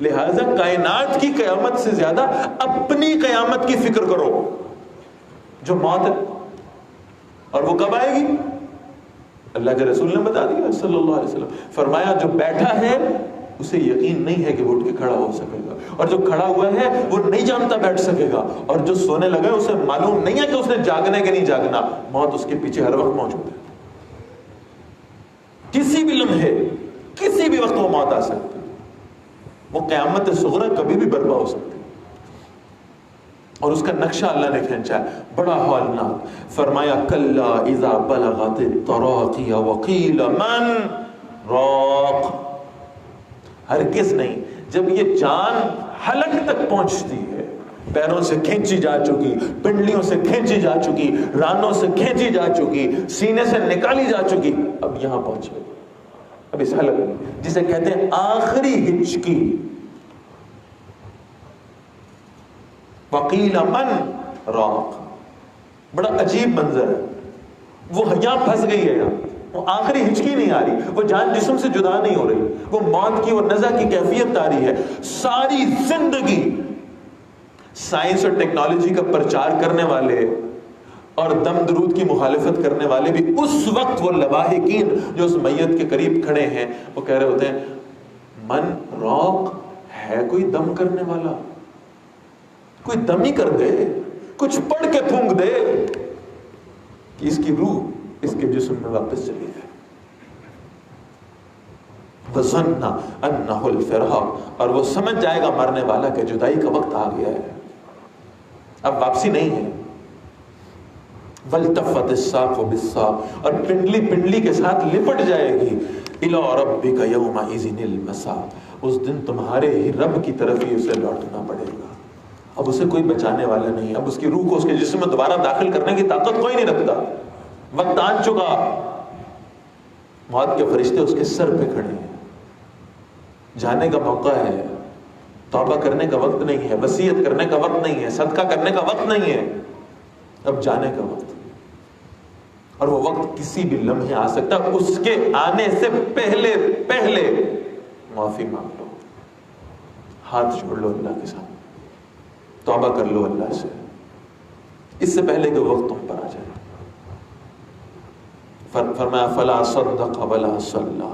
لہذا کائنات کی قیامت سے زیادہ اپنی قیامت کی فکر کرو جو موت ہے. اور وہ کب آئے گی؟ اللہ کے رسول نے بتا دیا صلی اللہ علیہ وسلم. فرمایا جو بیٹھا ہے اسے یقین نہیں ہے کہ وہ اٹھ کے کھڑا ہو سکے گا, اور جو کھڑا ہوا ہے وہ نہیں جانتا بیٹھ سکے گا, اور جو سونے لگا ہے اسے معلوم نہیں ہے کہ اس نے جاگنا ہے کہ نہیں جاگنا. موت اس کے پیچھے ہر وقت موجود ہے. کسی بھی لمحے, کسی بھی وقت وہ موت آ سکتی ہے. وہ قیامت صغری کبھی بھی برپا ہو سکتی ہے, اور اس کا نقشہ اللہ نے کھینچا ہے بڑا ہولناک. فرمایا کلا اذا بلغت التراقی وقیل من راق, ہرگز نہیں جب یہ جان حلق تک پہنچتی ہے, پیروں سے کھینچی جا چکی, پنڈلیوں سے کھینچی جا چکی, رانوں سے کھینچی جا چکی, سینے سے نکالی جا چکی, اب یہاں پہنچے, اب اس حلق میں جسے کہتے ہیں آخری ہچکی. وقیل من راق, بڑا عجیب منظر ہے. وہ یہاں پھنس گئی ہے, یہاں وہ آخری ہچکی نہیں آ رہی, وہ جان جسم سے جدا نہیں ہو رہی, وہ موت کی, وہ نزع کی کیفیت آ رہی ہے. ساری زندگی سائنس اور ٹیکنالوجی کا پرچار کرنے والے اور دم درود کی مخالفت کرنے والے بھی اس وقت وہ لواحقین جو اس میت کے قریب کھڑے ہیں وہ کہہ رہے ہوتے ہیں من راق, ہے کوئی دم کرنے والا, کوئی دم ہی کر دے, کچھ پڑھ کے پھونک دے کہ اس کی روح اس کے جسم میں واپس چلی جائے. وَظَنَّ أَنَّهُ الْفِرَاقُ, اور وہ سمجھ جائے گا مرنے والا کہ جدائی کا وقت آ گیا ہے, اب واپسی نہیں ہے. وَالْتَفَّتِ السَّاقُ بِالسَّاقِ, اور پنڈلی پنڈلی کے ساتھ لپٹ جائے گی. إِلَىٰ رَبِّكَ يَوْمَئِذٍ الْمَسَاقُ, اس دن تمہارے ہی رب کی طرف ہی اسے لوٹنا پڑے گا. اب اسے کوئی بچانے والا نہیں, اب اس کی روح کو اس کے جسم میں دوبارہ داخل کرنے کی طاقت کوئی نہیں رکھتا. وقت آن چکا, موت کے فرشتے اس کے سر پہ کھڑے ہیں, جانے کا موقع ہے, توبہ کرنے کا وقت نہیں ہے, وصیت کرنے کا وقت نہیں ہے, صدقہ کرنے کا وقت نہیں ہے, اب جانے کا وقت. اور وہ وقت کسی بھی لمحے آ سکتا, اس کے آنے سے پہلے پہلے معافی مانگ لو, ہاتھ جوڑ لو اللہ کے ساتھ, توبہ کر لو اللہ سے, اس سے پہلے کہ وقت تم پر آ جائے. فرمایا فلا صدق ولا صلی,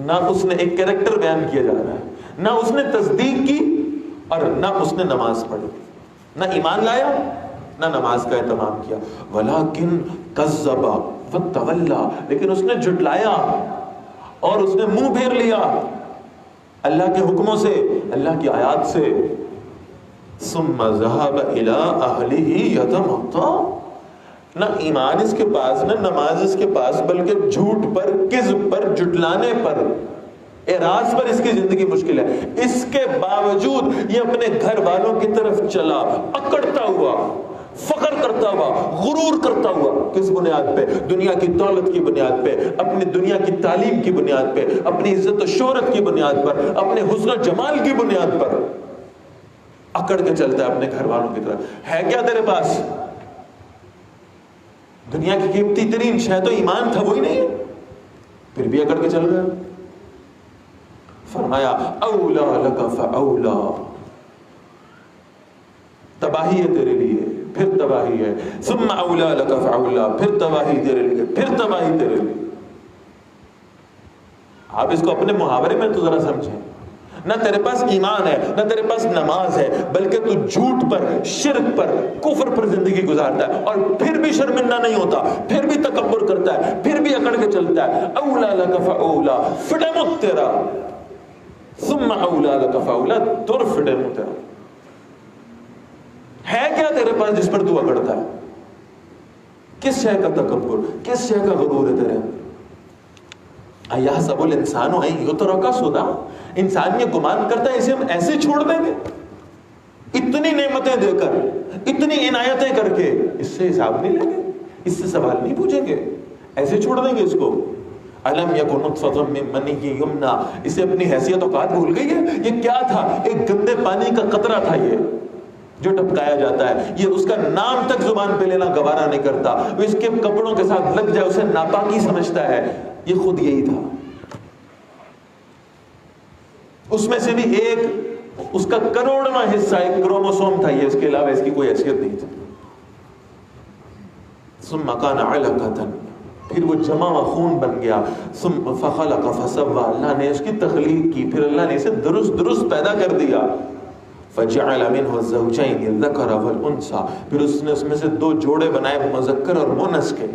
نہ اس نے ایک کریکٹر بیان کیا جا رہا ہے, نہ اس نے تصدیق کی اور نہ اس نے نماز پڑھی, نہ ایمان لایا نہ نماز کا اہتمام کیا. ولیکن کذب وتولی, لیکن اس نے جھٹلایا اور اس نے منہ پھیر لیا اللہ کے حکموں سے, اللہ کی آیات سے. ثم ذهب الى اهله يتمطى, نہ ایمان اس کے پاس نہ نماز اس کے پاس, بلکہ جھوٹ پر, کذب پر, جھٹلانے پر, اعراض پر اس کی زندگی مشکل ہے. اس کے باوجود یہ اپنے گھر والوں کی طرف چلا اکڑتا ہوا. فخر کرتا ہوا، غرور کرتا ہوا، کس بنیاد پہ؟ دنیا کی دولت کی بنیاد پہ، اپنی دنیا کی تعلیم کی بنیاد پہ، اپنی عزت و شہرت کی بنیاد پر، اپنے حسن و جمال کی بنیاد پر اکڑ کے چلتا ہے اپنے گھر والوں کی طرف۔ ہے کیا تیرے پاس؟ دنیا کی قیمتی ترین شے تو ایمان تھا، وہی نہیں ہے، پھر بھی اکڑ کے چل رہا ہے۔ فرمایا اولا لک فاولا، تباہی ہے تیرے لیے، پھر تباہی ہے، ثم اولا لک فاولا، پھر تباہی تیرے لیے، پھر تباہی تیرے لیے۔ آپ اس کو اپنے محاورے میں تو ذرا سمجھیں، نہ تیرے پاس ایمان ہے، نہ تیرے پاس نماز ہے، بلکہ تو جھوٹ پر، شرک پر، کفر پر زندگی گزارتا ہے، اور پھر بھی شرمندہ نہیں ہوتا، پھر بھی تکبر کرتا ہے، پھر بھی اکڑ کے چلتا ہے۔ اولا لک فاولا، فٹے مت تیرا، ثم اولا لک فاولا، دور فٹے مت تیرا۔ ہے کیا تیرے پاس جس پر تو اکڑتا ہے؟ کس شے کا تکبر، کس شے کا غرور ہے تیرے اندر؟ ایحسب الانسان ان یترک سدی، انسان یہ گمان کرتا ہے اسے ہم ایسے چھوڑ دیں گے؟ اتنی نعمتیں دے کر، اتنی عنایتیں کر کے، اس سے حساب نہیں لیں گے، اس سے سوال نہیں پوچھیں گے، ایسے چھوڑ دیں گے اس کو؟ الم یکن نطفۃ من منی یمنی، اسے اپنی حیثیت اوقات بھول گئی ہے؟ یہ کیا تھا؟ ایک گندے پانی کا قطرہ تھا یہ جو ٹپکایا جاتا ہے، یہ اس کا نام تک زبان پہ لینا گوارا نہیں کرتا، وہ اس کے کپڑوں کے ساتھ لگ جائے اسے ناپاکی سمجھتا ہے، یہ خود یہی تھا۔ اس میں سے بھی ایک، اس کا کروڑواں حصہ ایک کروموسوم تھا، یہ اس کے علاوہ اس کی کوئی حیثیت نہیں تھی۔ ثم کان علقۃ، پھر وہ جمع و خون بن گیا، ثم فخلق فسوى، اللہ نے اس کی تخلیق کی، پھر اللہ نے اسے درست پیدا کر دیا۔ فجعل منه الزوجين الذكر والانثى، پھر اس نے اس میں سے دو جوڑے بنائے، مذکر اور مؤنث کے۔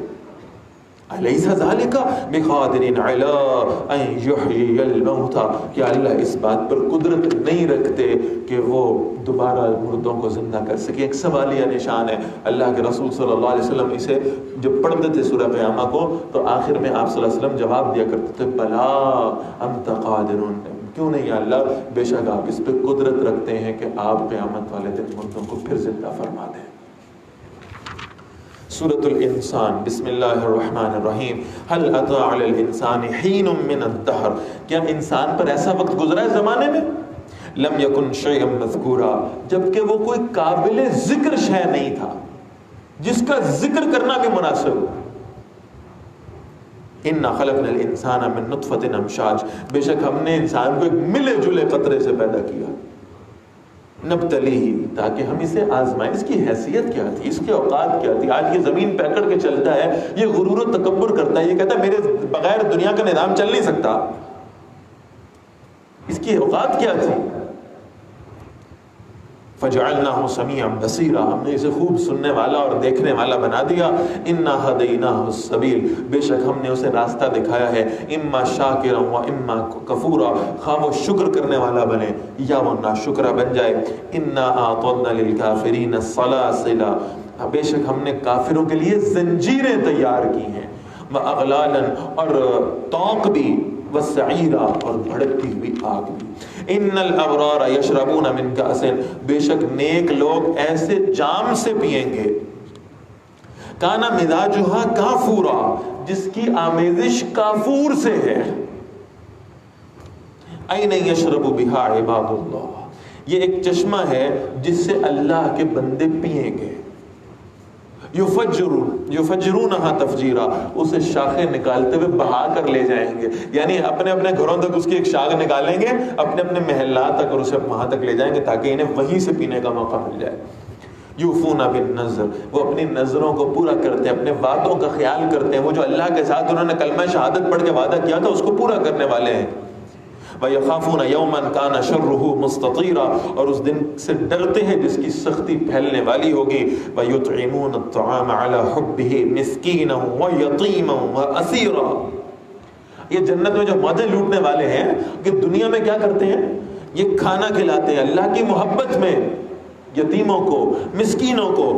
الیس ذلک بقادر علی ان یحیی الموتى، کیا اللہ اس بات پر قدرت نہیں رکھتے کہ وہ دوبارہ مردوں کو زندہ کر سکے؟ ایک سوالیہ نشان ہے۔ اللہ کے رسول صلی اللہ علیہ وسلم اسے جب پڑھتے تھے سورہ قیامہ کو تو آخر میں آپ صلی اللہ علیہ وسلم جواب دیا کرتے تھے بلا انت قادر، کیوں نہیں یا اللہ، بے شک آپ اس پہ قدرت رکھتے ہیں کہ آپ قیامت والے دن مردوں کو پھر زندہ فرما دیں۔ سورۃ الانسان، بسم اللہ الرحمن الرحیم۔ هل اتى على الانسان حين من الدهر، کیا انسان پر ایسا وقت گزرا ہے زمانے میں؟ لم يكن شيئا مذکورا، جبکہ وہ کوئی قابل ذکر شے نہیں تھا جس کا ذکر کرنا بھی مناسب ہو۔ اِنَّا خَلَقْنَا الْإِنسَانَ مِن نُطْفَةٍ أَمْشَاجٍ، بے شک ہم نے انسان کو ایک ملے جلے قطرے سے پیدا کیا، نبتلیہ، تاکہ ہم اسے آزمائیں۔ اس کی حیثیت کیا تھی، اس کے اوقات کیا تھی؟ آج یہ زمین پہ اکڑ کے چلتا ہے، یہ غرور و تکبر کرتا ہے، یہ کہتا ہے میرے بغیر دنیا کا نظام چل نہیں سکتا۔ اس کی اوقات کیا تھی؟ فجعلناہ سمیعا بصیرا، ہم نے اسے خوب سننے والا اور دیکھنے والا بنا دیا۔ انا ہدیناہ السبیل، بے شک ہم نے اسے راستہ دکھایا ہے، اما شاکرا و اما کفورا، خواہ وہ شکر کرنے والا بنے یا وہ ناشکرا بن جائے۔ انا اعطینا للکافرین السلاسل، بے شک ہم نے کافروں کے لیے زنجیریں تیار کی ہیں، واغلالا، اور طوق بھی، والسعیرہ، اور بھڑکتی ہوئی آگ بھی۔ ان الابرار یشربون من کأس، بے شک نیک لوگ ایسے جام سے پیئیں گے، کانا مزاجھا کافورا، جس کی آمیزش کافور سے ہے۔ این یشرب بہا عباد اللہ، یہ ایک چشمہ ہے جس سے اللہ کے بندے پیئیں گے۔ یفجرونہا تفجیرا، اسے شاخیں نکالتے ہوئے بہا کر لے جائیں گے، یعنی اپنے اپنے گھروں تک اس کی ایک شاخ نکالیں گے، اپنے اپنے محلات تک، اور اسے وہاں تک لے جائیں گے تاکہ انہیں وہیں سے پینے کا موقع مل جائے۔ یوفون بالنذر، وہ اپنی نظروں کو پورا کرتے ہیں، اپنے وعدوں کا خیال کرتے ہیں، وہ جو اللہ کے ساتھ انہوں نے کلمہ شہادت پڑھ کے وعدہ کیا تھا اس کو پورا کرنے والے ہیں۔ وَيَخَافُونَ يَوْمًا كَانَ شَرُّهُ مُسْتَطِيرًا، اور اس دن سے ڈرتے ہیں جس کی سختی پھیلنے والی ہوگی۔ وَيُطْعِمُونَ الطَّعَامَ عَلَى حُبِّهِ مِسْكِينًا وَيَتِيمًا وَأَسِيرًا، یہ جنت میں جو موجیں لوٹنے والے ہیں کہ دنیا میں کیا کرتے ہیں؟ یہ کھانا کھلاتے ہیں اللہ کی محبت میں یتیموں کو، مسکینوں کو،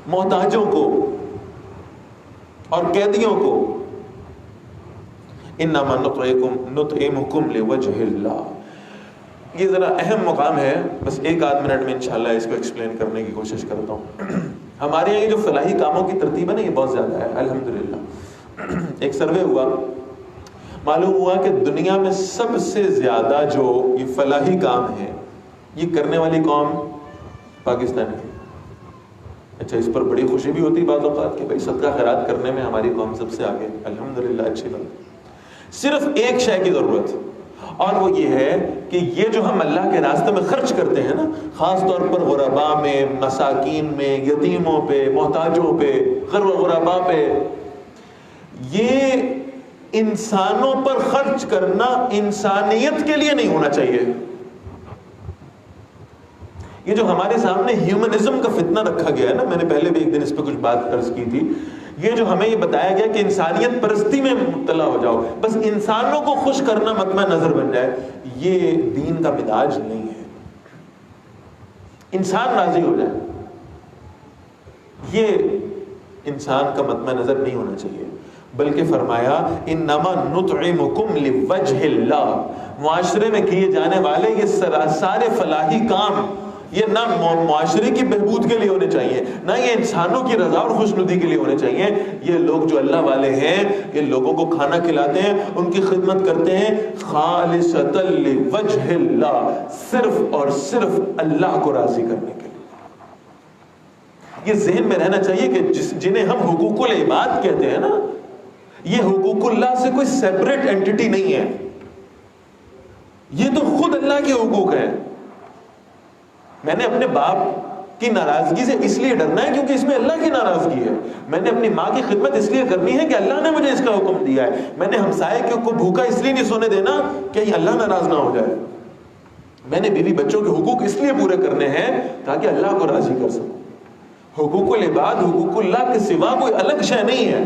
محتاجوں کو اور قیدیوں کو۔ انما نطعمکم لوجہ اللہ، یہ ذرا اہم مقام ہے، بس ایک آدھ منٹ میں انشاءاللہ اس کو ایکسپلین کرنے کی کوشش کرتا ہوں۔ ہمارے یہاں یہ جو فلاحی کاموں کی ترتیب ہے نا، یہ بہت زیادہ ہے الحمدللہ۔ ایک سروے ہوا، معلوم ہوا کہ دنیا میں سب سے زیادہ جو یہ فلاحی کام ہے یہ کرنے والی قوم پاکستان ہے۔ اچھا، اس پر بڑی خوشی بھی ہوتی بعض اوقات کہ بھائی صدقہ خیرات کرنے میں ہماری قوم سب سے آگے، الحمدللہ، اچھی بات۔ صرف ایک شے کی ضرورت، اور وہ یہ ہے کہ یہ جو ہم اللہ کے راستے میں خرچ کرتے ہیں نا، خاص طور پر غرباء میں، مساکین میں، یتیموں پہ، محتاجوں پہ، غرباء پہ، یہ انسانوں پر خرچ کرنا انسانیت کے لیے نہیں ہونا چاہیے۔ یہ جو ہمارے سامنے ہیومنزم کا فتنہ رکھا گیا ہے نا، میں نے پہلے بھی ایک دن اس پہ کچھ بات عرض کی تھی، یہ جو ہمیں یہ بتایا گیا کہ انسانیت پرستی میں مبتلا ہو جاؤ، بس انسانوں کو خوش کرنا مطمع نظر بن جائے، یہ دین کا مزاج نہیں ہے۔ انسان راضی ہو جائے، یہ انسان کا مطمع نظر نہیں ہونا چاہیے، بلکہ فرمایا انما نطعمکم لوجہ اللہ، معاشرے میں کیے جانے والے یہ سارے فلاحی کام یہ نہ معاشرے کی بہبود کے لیے ہونے چاہیے، نہ یہ انسانوں کی رضا اور خوشنودی کے لیے ہونے چاہیے۔ یہ لوگ جو اللہ والے ہیں، یہ لوگوں کو کھانا کھلاتے ہیں، ان کی خدمت کرتے ہیں خالصۃ لوجہ اللہ، صرف اور صرف اللہ کو راضی کرنے کے لیے۔ یہ ذہن میں رہنا چاہیے کہ جنہیں ہم حقوق العباد کہتے ہیں نا، یہ حقوق اللہ سے کوئی سیپریٹ اینٹی نہیں ہے، یہ تو خود اللہ کے حقوق ہیں۔ میں نے اپنے باپ کی ناراضگی سے اس لیے ڈرنا ہے کیونکہ اس میں اللہ کی ناراضگی ہے، میں نے اپنی ماں کی خدمت اس لیے کرنی ہے کہ اللہ نے مجھے اس کا حکم دیا ہے، میں نے ہمسائے کو بھوکا اس لیے نہیں سونے دینا کہ اللہ ناراض نہ ہو جائے، میں نے بیوی بچوں کے حقوق اس لیے پورے کرنے ہیں تاکہ اللہ کو راضی کر سکوں۔ حقوق العباد حقوق اللہ کے سوا کوئی الگ شے نہیں ہے،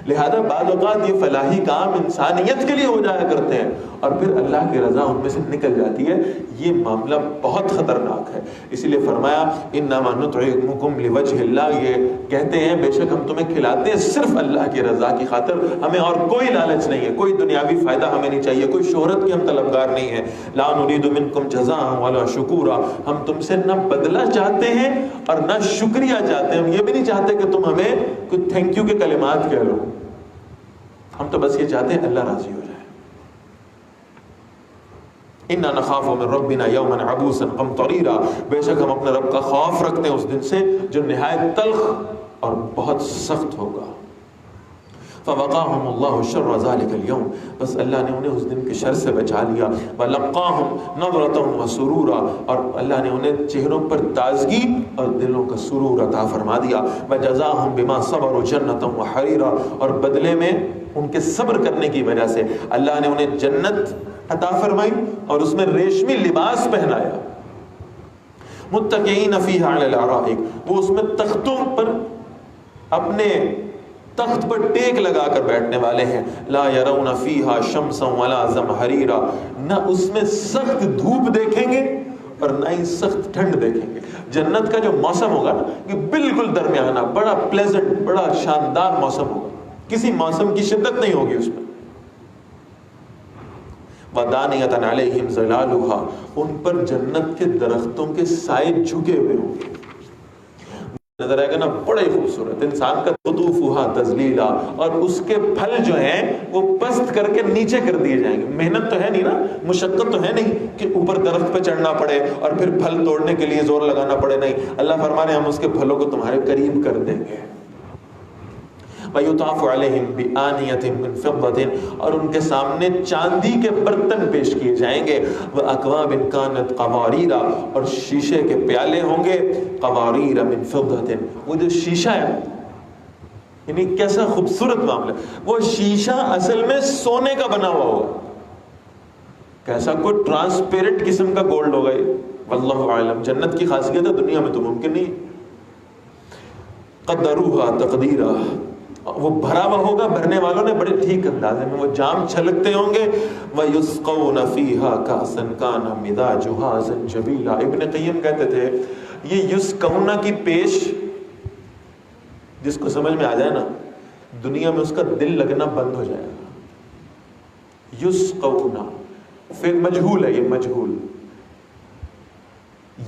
لہذا بعض اوقات یہ فلاحی کام انسانیت کے لیے ہو جایا کرتے ہیں اور پھر اللہ کی رضا ان میں سے نکل جاتی ہے، یہ معاملہ بہت خطرناک ہے۔ اسی لیے فرمایا انما نطعمکم لوجہ اللہ، یہ کہتے ہیں بے شک ہم تمہیں کھلاتے ہیں صرف اللہ کی رضا کی خاطر، ہمیں اور کوئی لالچ نہیں ہے، کوئی دنیاوی فائدہ ہمیں نہیں چاہیے، کوئی شہرت کی ہم طلبگار نہیں ہے۔ لا نريد منکم جزاء ولا شکورا، ہم تم سے نہ بدلہ چاہتے ہیں اور نہ شکریہ چاہتے ہیں، ہم یہ بھی نہیں چاہتے کہ تم ہمیں کوئی تھینک یو کے کلمات کہہ لو، ہم تو بس یہ چاہتے ہیں اللہ راضی ہو جائے۔ اِنَّا نَخَافُ مِن رَبِّنَا يَوْمًا عَبُوسًا قَمْطَرِيرًا، بے شک ہم اپنے رب کا خوف رکھتے ہیں اس دن سے جو نہایت تلخ اور بہت سخت ہوگا۔ فَوَقَاهُمُ اللَّهُ شَرَّ ذَلِكَ الْيَوْمِ، بس اللہ نے انہیں اس دن کے شر سے بچا لیا۔ وَلَقَّاهُمْ نَضْرَةً وَسُرُورًا، اور اللہ نے انہیں چہروں پر تازگی اور دلوں کا سرور عطا فرما دیا۔ وَجَزَاهُمْ بِمَا صَبَرُوا جَنَّةً وَحَرِيرًا، اور بدلے میں ان کے صبر کرنے کی وجہ سے اللہ نے انہیں جنت عطا فرمائی اور اس میں ریشمی لباس پہنایا۔ متکئین فیہا علی الارائک، وہ اس میں تختوں پر اپنے تخت پر ٹیک لگا کر بیٹھنے والے ہیں۔ لا یرون فیہا شمسا ولا زمہریرا، نہ اس میں سخت دھوپ دیکھیں گے اور نہ ہی سخت ٹھنڈ دیکھیں گے۔ جنت کا جو موسم ہوگا نا یہ بالکل درمیانہ، بڑا پلیزنٹ، بڑا شاندار موسم ہوگا، کسی موسم کی شدت نہیں ہوگی اس میں۔ وَدَانِيَةً عَلَيْهِمْ ظِلَالُهَا، ان پر جنت کے درختوں کے سائے جھکے ہوئے ہوں گے، نظر آئے گا نا بڑے خوبصورت۔ انسان کا قطوفها تذلیلا، اور اس کے پھل جو ہیں وہ پست کر کے نیچے کر دیے جائیں گے۔ محنت تو ہے نہیں نا، مشقت تو ہے نہیں کہ اوپر درخت پہ چڑھنا پڑے اور پھر پھل توڑنے کے لیے زور لگانا پڑے، نہیں، اللہ فرمانے ہم اس کے پھلوں کو تمہارے قریب کر دیں گے۔ وَيُطَافُ عَلَيْهِمْ بِآنِيَةٍ مِّن فِضَّةٍ، اور ان کے سامنے چاندی کے برتن پیش کیے جائیں گے۔ وَأَكْوَابٍ كَانَتْ قَوَارِيرَ، اور شیشے کے پیالے ہوں گے، قَوَارِيرَ مِن فِضَّةٍ، وہ جو شیشہ ہے یعنی کیسا خوبصورت معاملہ، وہ شیشہ اصل میں سونے کا بنا ہوا ہوگا، کیسا کوئی ٹرانسپیرنٹ قسم کا گولڈ ہوگا یہ، واللہ عالم۔ جنت کی خاصیت ہے، دنیا میں تو ممکن نہیں۔ قَدَّرُوهَا تَقْدِيرًا، وہ بھرا ہوا ہوگا، بھرنے والوں نے بڑے ٹھیک اندازے میں وہ جام چھلکتے ہوں گے۔ وَيُسْقَوْنَ فِيهَا كَأْسًا كَانَ مِزَاجُهَا زَنْجَبِيلًا، ابن قیم کہتے تھے یہ یسقونا کی پیش جس کو سمجھ میں آ جائے نا، دنیا میں اس کا دل لگنا بند ہو جائے گا۔ یسقونا پھر مجہول ہے، یہ مجہول،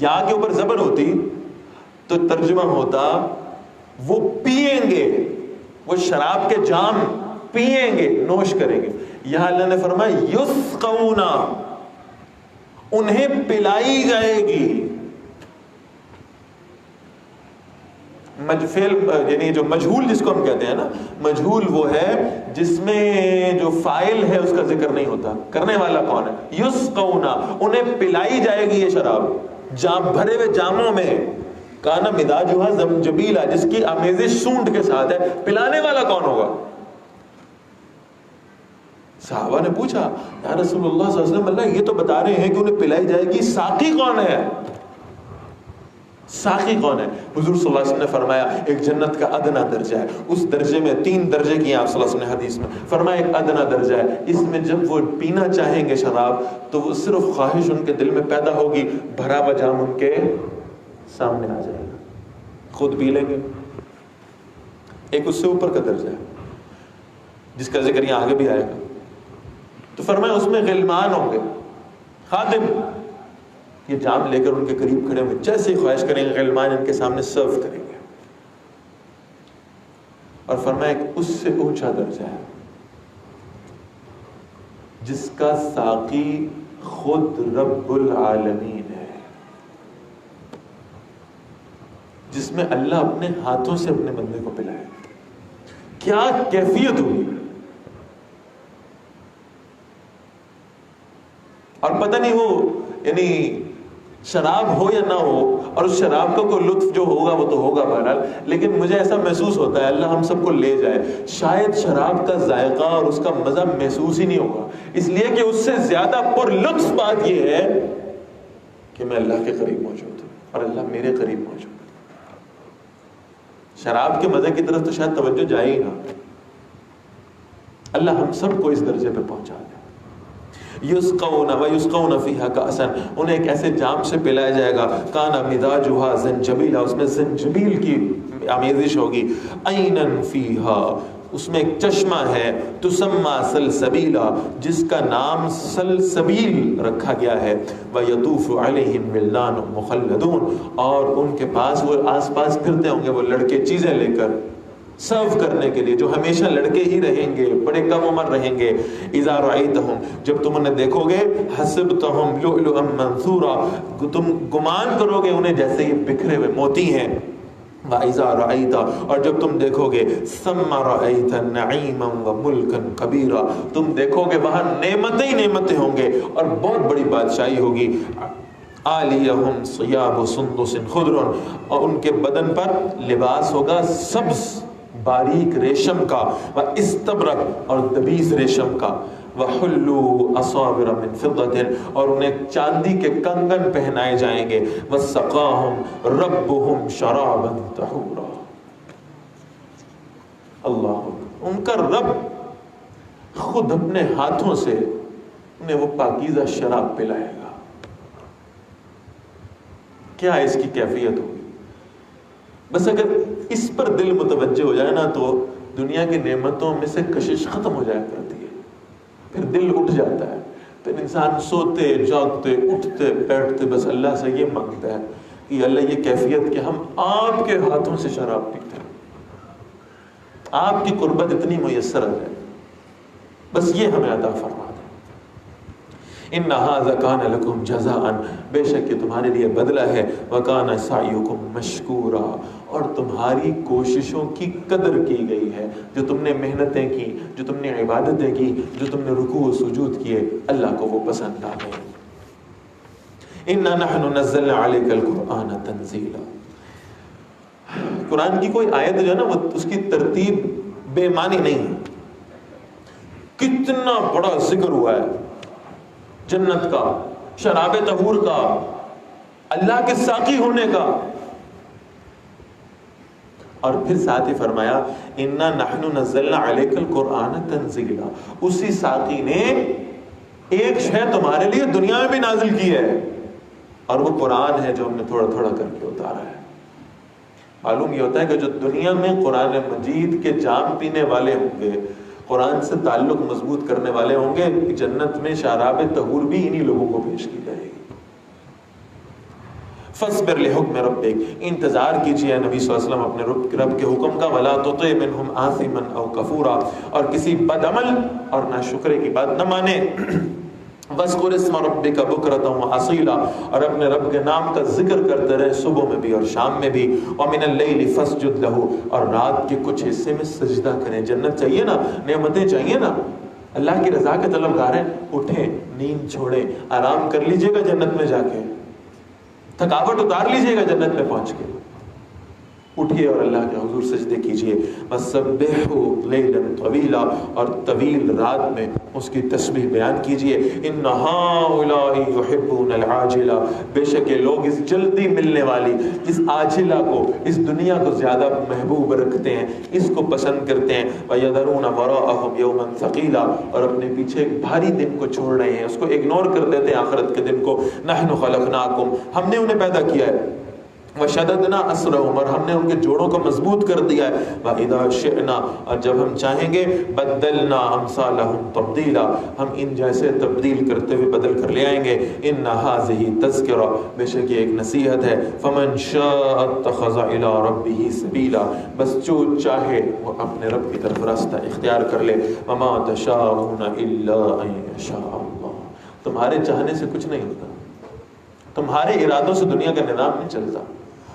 یا کے اوپر زبر ہوتی تو ترجمہ ہوتا وہ پیئیں گے، وہ شراب کے جام پیئیں گے، نوش کریں گے. یہاں اللہ نے فرمایا یسقون، انہیں پلائی جائے گی. یعنی جو مجہول جس کو ہم کہتے ہیں نا، مجہول وہ ہے جس میں جو فاعل ہے اس کا ذکر نہیں ہوتا، کرنے والا کون ہے. یسقون، انہیں پلائی جائے گی یہ شراب جام، بھرے ہوئے جاموں میں. کانا مزاجھا زنجبیلا، جس کی آمیزش سونڈ کے ساتھ ہے. پلانے والا کون ہوگا؟ صحابہ نے پوچھا یا رسول اللہ صلی اللہ علیہ وسلم، اللہ یہ تو بتا رہے ہیں کہ انہیں پلائی جائے گی، ساقی کون ہے؟ ساقی کون ہے؟ حضور صلی اللہ علیہ وسلم نے فرمایا ایک جنت کا ادنا درجہ ہے. اس درجے میں 3 درجے کی آپ صلی اللہ علیہ وسلم نے حدیث میں فرمایا ایک ادنا درجہ ہے. اس میں جب وہ پینا چاہیں گے شراب تو وہ صرف خواہش ان کے دل میں پیدا ہوگی، بھرا ہوا جام ان کے سامنے آ جائے گا، خود پی لیں گے. ایک اس سے اوپر کا درجہ ہے جس کا ذکر یہاں آگے بھی آئے گا. تو فرمایا اس میں غلمان ہوں گے، خادم، یہ جام لے کر ان کے قریب کھڑے ہوئے، جیسے ہی خواہش کریں گے غلمان ان کے سامنے سرو کریں گے. اور فرمایا ایک اس سے اونچا درجہ ہے جس کا ساقی خود رب العالمین ہے، جس میں اللہ اپنے ہاتھوں سے اپنے بندے کو پلائے. کیا کیفیت ہوئی! اور پتہ نہیں وہ یعنی شراب ہو یا نہ ہو، اور اس شراب کا کوئی لطف جو ہوگا وہ تو ہوگا بہرحال، لیکن مجھے ایسا محسوس ہوتا ہے اللہ ہم سب کو لے جائے، شاید شراب کا ذائقہ اور اس کا مزہ محسوس ہی نہیں ہوگا، اس لیے کہ اس سے زیادہ پر لطف بات یہ ہے کہ میں اللہ کے قریب موجود ہوں اور اللہ میرے قریب موجود ہے. شراب کے مزے کی طرف تو شاید توجہ جائے ہی نہ. اللہ ہم سب کو اس درجے پہ پہنچا دے. یسقون ویسقون فیہا کأسا، انہیں ایک ایسے جام سے پلایا جائے گا کانا مزاجھا زنجبیلا، اس میں زنجبیل کی آمیزش ہوگی. عینن فیہا، اس میں ایک چشمہ ہے، تسمى سلسبیلا، جس کا نام سلسبیل رکھا گیا ہے. ویطوف علیہم ولدان مخلدون، اور ان کے پاس وہ آس پاس پھرتے ہوں گے وہ لڑکے چیزیں لے کر سرو کرنے کے لیے، جو ہمیشہ لڑکے ہی رہیں گے، بڑے کم عمر رہیں گے. اذا رأیتہم، جب تم انہیں دیکھو گے، حسبتہم لؤلؤا منثورا، تم گمان کرو گے انہیں جیسے یہ بکھرے ہوئے موتی ہیں. وَإِذَا رَأَيْتَ، اور جب تم دیکھو گے، ثَمَّ رَأَيْتَ نَعِيمًا وَمُلْكًا كَبِيرًا، تم دیکھو گے وہاں نعمتیں ہی نعمتیں ہوں گے اور بہت بڑی بادشاہی ہوگی. عَالِيَهُمْ ثِيَابُ سُنْدُسٍ خُضْرٌ، اور ان کے بدن پر لباس ہوگا سبز باریک ریشم کا، وَإِسْتَبْرَقٍ، اور دبیز ریشم کا. وَحُلُّوا أَصَابِرَ مِنْ فِضَّةٍ، اور انہیں چاندی کے کنگن پہنائے جائیں گے. وَسَقَاهُمْ رَبُّهُمْ شَرَابًا طَهُورًا. اللہ، ان کا رب خود اپنے ہاتھوں سے انہیں وہ پاکیزہ شراب پلائے گا. کیا اس کی کیفیت ہوگی! بس اگر اس پر دل متوجہ ہو جائے نا تو دنیا کی نعمتوں میں سے کشش ختم ہو جایا کرتی ہے، پھر دل اٹھ جاتا ہے، پھر انسان سوتے جاگتے اٹھتے بیٹھتے بس اللہ سے یہ مانگتا ہے کہ اللہ یہ کیفیت کہ ہم آپ کے ہاتھوں سے شراب پیتے ہیں، آپ کی قربت اتنی میسر ہے، بس یہ ہمیں عطا فرما دے. ان هذا كان لكم جزاء، بے شک یہ تمہارے لیے بدلہ ہے. وكان سعيكم مشكورا، اور تمہاری کوششوں کی قدر کی گئی ہے، جو تم نے محنتیں کی، جو تم نے عبادتیں کی، جو تم نے رکوع و سجود کیے، اللہ کو وہ پسند آ گئے. انا نحن نزلنا عليك القرآن تنزيلا. قرآن کی کوئی آیت جو ہے نا وہ اس کی ترتیب بے معنی نہیں ہے. کتنا بڑا ذکر ہوا ہے جنت کا، شراب طہور کا، اللہ کے ساقی ہونے کا، اور پھر ساتھ ہی فرمایا انا نحن نزلنا علیک القرآن تنزیلا. اسی ساقی نے ایک شے تمہارے لیے دنیا میں بھی نازل کی ہے، اور وہ قرآن ہے جو ہم نے تھوڑا تھوڑا کر کے اتارا ہے. معلوم یہ ہوتا ہے کہ جو دنیا میں قرآن مجید کے جام پینے والے ہوں گے، قرآن سے تعلق مضبوط کرنے والے ہوں گے، جنت میں شراب طہور بھی انہی لوگوں کو پیش کی جائے گی. فاصبر لحکم ربک، انتظار کیجیے نبی صلی اللہ علیہ وسلم اپنے رب کے حکم کا، ولا تطع منہم آثما او کفورا، اور کسی بد عمل اور ناشکرے کی بات نہ مانے، وَاذْكُرِ اسْمَ رَبِّكَ بُكْرَةً وَأَصِيلًا، اور اپنے رب کے نام کا ذکر کرتے رہے صبح میں بھی اور شام میں بھی، وَمِنَ اللَّيْلِ فَاسْجُدْ لَهُ، اور رات کے کچھ حصے میں سجدہ کریں۔ جنت چاہیے نا، نعمتیں چاہیے نا، اللہ کی رضا کے طلبگار ہیں، اٹھیں، نیند چھوڑیں، آرام کر لیجئے گا جنت میں جا کے، تھکاوٹ اتار لیجئے گا جنت میں پہنچ کے، اٹھیے اور اللہ کے حضور سجدے کیجئے۔ وَسَبِّحْهُ لَيْلًا طَوِيلًا، اور طویل رات میں اس کی تسبیح بیان کیجئے۔ إِنَّ هَٰؤُلَاءِ يُحِبُّونَ الْعَاجِلَةَ، بے شک یہ لوگ اس جلدی ملنے والی، اس عاجلہ کو، اس دنیا کو زیادہ محبوب رکھتے ہیں، اس کو پسند کرتے ہیں۔ وَيَذَرُونَ وَرَاءَهُمْ يَوْمًا ثَقِيلًا، اور اپنے پیچھے ایک بھاری دن کو چھوڑ رہے ہیں، اس کو اگنور کر دیتے ہیں آخرت کے دن کو۔ نَحْنُ خَلَقْنَاكُمْ، ہم نے انہیں پیدا کیا ہے، وَشَدَدْنَا أَسْرَهُمْ، اور ہم نے ان کے جوڑوں کو مضبوط کر دیا ہے۔ وَإِذَا شِئْنَا، اور جب ہم چاہیں گے، بَدَّلْنَا أَمْثَالَهُمْ تَبْدِيلًا، ہم ان جیسے تبدیل کرتے ہوئے بدل کر لے آئیں گے۔ إِنَّ هَٰذِهِ تَذْكِرَةٌ، بے شک یہ ایک نصیحت ہے۔ فَمَنْ شَاءَ اتَّخَذَ إِلَىٰ رَبِّهِ سَبِيلًا، بس جو چاہے وہ اپنے رب کی طرف راستہ اختیار کر لے۔ وَمَا تَشَاءُونَ إِلَّا أَن يَشَاءَ اللَّهُ، تمہارے چاہنے سے کچھ نہیں ہوتا، تمہارے ارادوں سے دنیا کا نظام نہیں چلتا،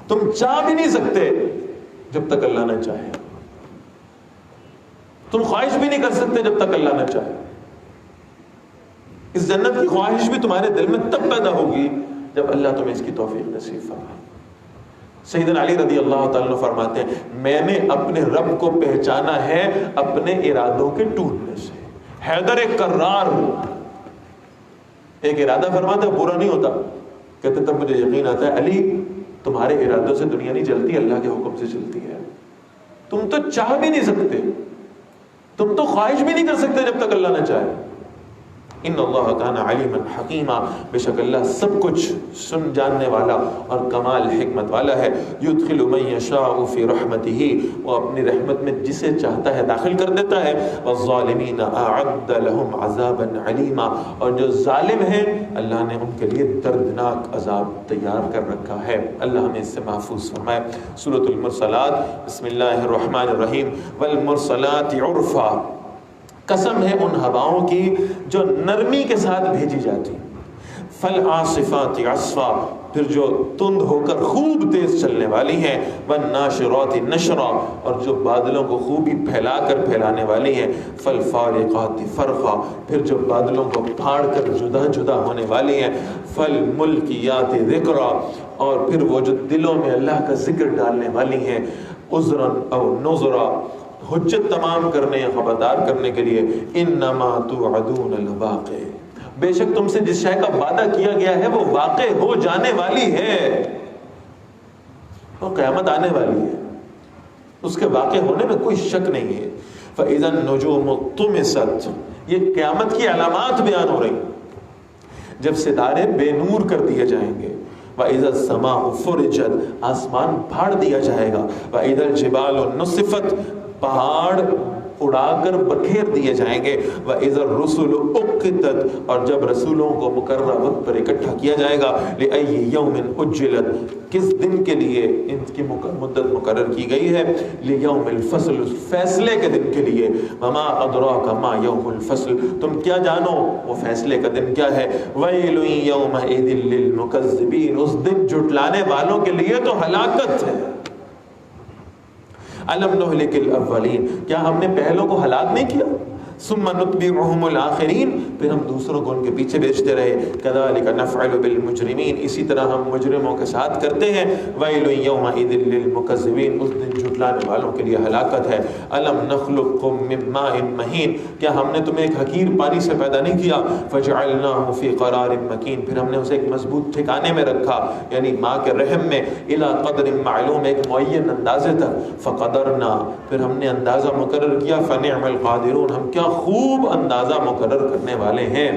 تم چاہ بھی نہیں سکتے جب تک اللہ نہ چاہے، تم خواہش بھی نہیں کر سکتے جب تک اللہ نہ چاہے۔ اس جنت کی خواہش بھی تمہارے دل میں تب پیدا ہوگی جب اللہ تمہیں اس کی توفیق نصیب فرمائے۔ سیدنا علی رضی اللہ تعالیٰ عنہ فرماتے ہیں، میں نے اپنے رب کو پہچانا ہے اپنے ارادوں کے ٹوٹنے سے۔ حیدر کرار ایک ارادہ فرماتا ہے، برا نہیں ہوتا، کہتے تب مجھے یقین آتا ہے علی تمہارے ارادوں سے دنیا نہیں چلتی، اللہ کے حکم سے چلتی ہے۔ تم تو چاہ بھی نہیں سکتے، تم تو خواہش بھی نہیں کر سکتے جب تک اللہ نہ چاہے۔ ان اللہ کان علیما حکیما، بے شک اللہ سب کچھ سن جاننے والا اور کمال حکمت والا ہے۔ یدخل من یشاء فی رحمتہ، وہ اپنی رحمت میں جسے چاہتا ہے داخل کر دیتا ہے۔ والظالمین اعد لهم عذابا علیما، اور جو ظالم ہیں اللہ نے ان کے لیے دردناک عذاب تیار کر رکھا ہے۔ اللہ ہمیں اس سے محفوظ فرمائے۔ سورۃ المرسلات، بسم اللہ الرحمن الرحیم۔ والمرسلات عرفا، قسم ہے ان ہواؤں کی جو نرمی کے ساتھ بھیجی جاتی، فالعاصفات عصفا، پھر جو تند ہو کر خوب تیز چلنے والی ہیں، والناشرات نشرا، اور جو بادلوں کو خوبی پھیلا کر پھیلانے والی ہیں، فالفارقات فرقا، پھر جو بادلوں کو پھاڑ کر جدا جدا ہونے والی ہیں، فالملکیات ذکرا، اور پھر وہ جو دلوں میں اللہ کا ذکر ڈالنے والی ہیں، عذرا او نذرا، حجت تمام کرنے یا خبردار کرنے کے لیے۔ انما توعدون لواقع، بے شک تم سے جس شے کا وعدہ کیا گیا ہے وہ واقع ہو جانے والی ہے، وہ قیامت آنے والی ہے، اس کے واقع ہونے میں کوئی شک نہیں ہے۔ فَإِذَا النُّجُومُ طُمِسَتْ، یہ قیامت کی علامات بیان ہو رہی، جب ستارے بے نور کر دیے جائیں گے۔ وَإِذَا السَّمَاءُ فُرِجَتْ، آسمان پھاڑ دیا جائے گا۔ وَإِذَا الْجِبَالُ نُصِفَتْ، پہاڑ اڑا کر بکھیر دیے جائیں گے۔ وَإِذَا الرُّسُلُ أُقِّتَتْ، اور جب رسولوں کو مقررہ وقت پر اکٹھا کیا جائے گا۔ لِأَيِّ يَوْمٍ أُجِّلَتْ، کس دن کے لیے ان کی مدت مقرر کی گئی ہے۔ لِيَوْمِ الْفَصْلِ، فیصلے کے دن کے لیے۔ وَمَا أَدْرَاكَ مَا يَوْمُ الْفَصْلِ، تم کیا جانو وہ فیصلے کا دن کیا ہے۔ وَيْلٌ يَوْمَئِذٍ لِّلْمُكَذِّبِينَ، اس دن جھٹلانے والوں کے لیے تو ہلاکت ہے۔ أَلَمْ نُهْلِكِ الْأَوَّلِينَ، کیا ہم نے پہلوں کو ہلاک نہیں کیا۔ ثُمَّ نُتْبِعُهُمُ الْآخِرِينَ، پھر ہم دوسروں کو ان کے پیچھے بھیجتے رہے۔ كَذَلِكَ نَفْعَلُ بِالْمُجْرِمِينَ، اسی طرح ہم مجرموں کے ساتھ کرتے ہیں۔ وَيْلٌ يَوْمَئِذٍ لِّلْمُكَذِّبِينَ، اس دن جھٹلانے والوں کے لیے ہلاکت ہے۔ أَلَمْ نَخْلُقكُّم مِّن مَّاءٍ مَّهِينٍ، کیا ہم نے تمہیں ایک حقیر پانی سے پیدا نہیں کیا۔ فَجَعَلْنَاهُ فِي قَرَارٍ مَّكِينٍ، پھر ہم نے اسے ایک مضبوط ٹھکانے میں رکھا، یعنی ماں کے رحم میں۔ إِلَىٰ قَدْرٍ مَّعْلُومٍ، ایک معین اندازے تک۔ فَقَدَرْنَا، پھر ہم نے اندازہ مقرر کیا۔ فَنِعْمَ الْقَادِرُونَ، ہم کیا خوب اندازہ مقرر کرنے والے ہیں۔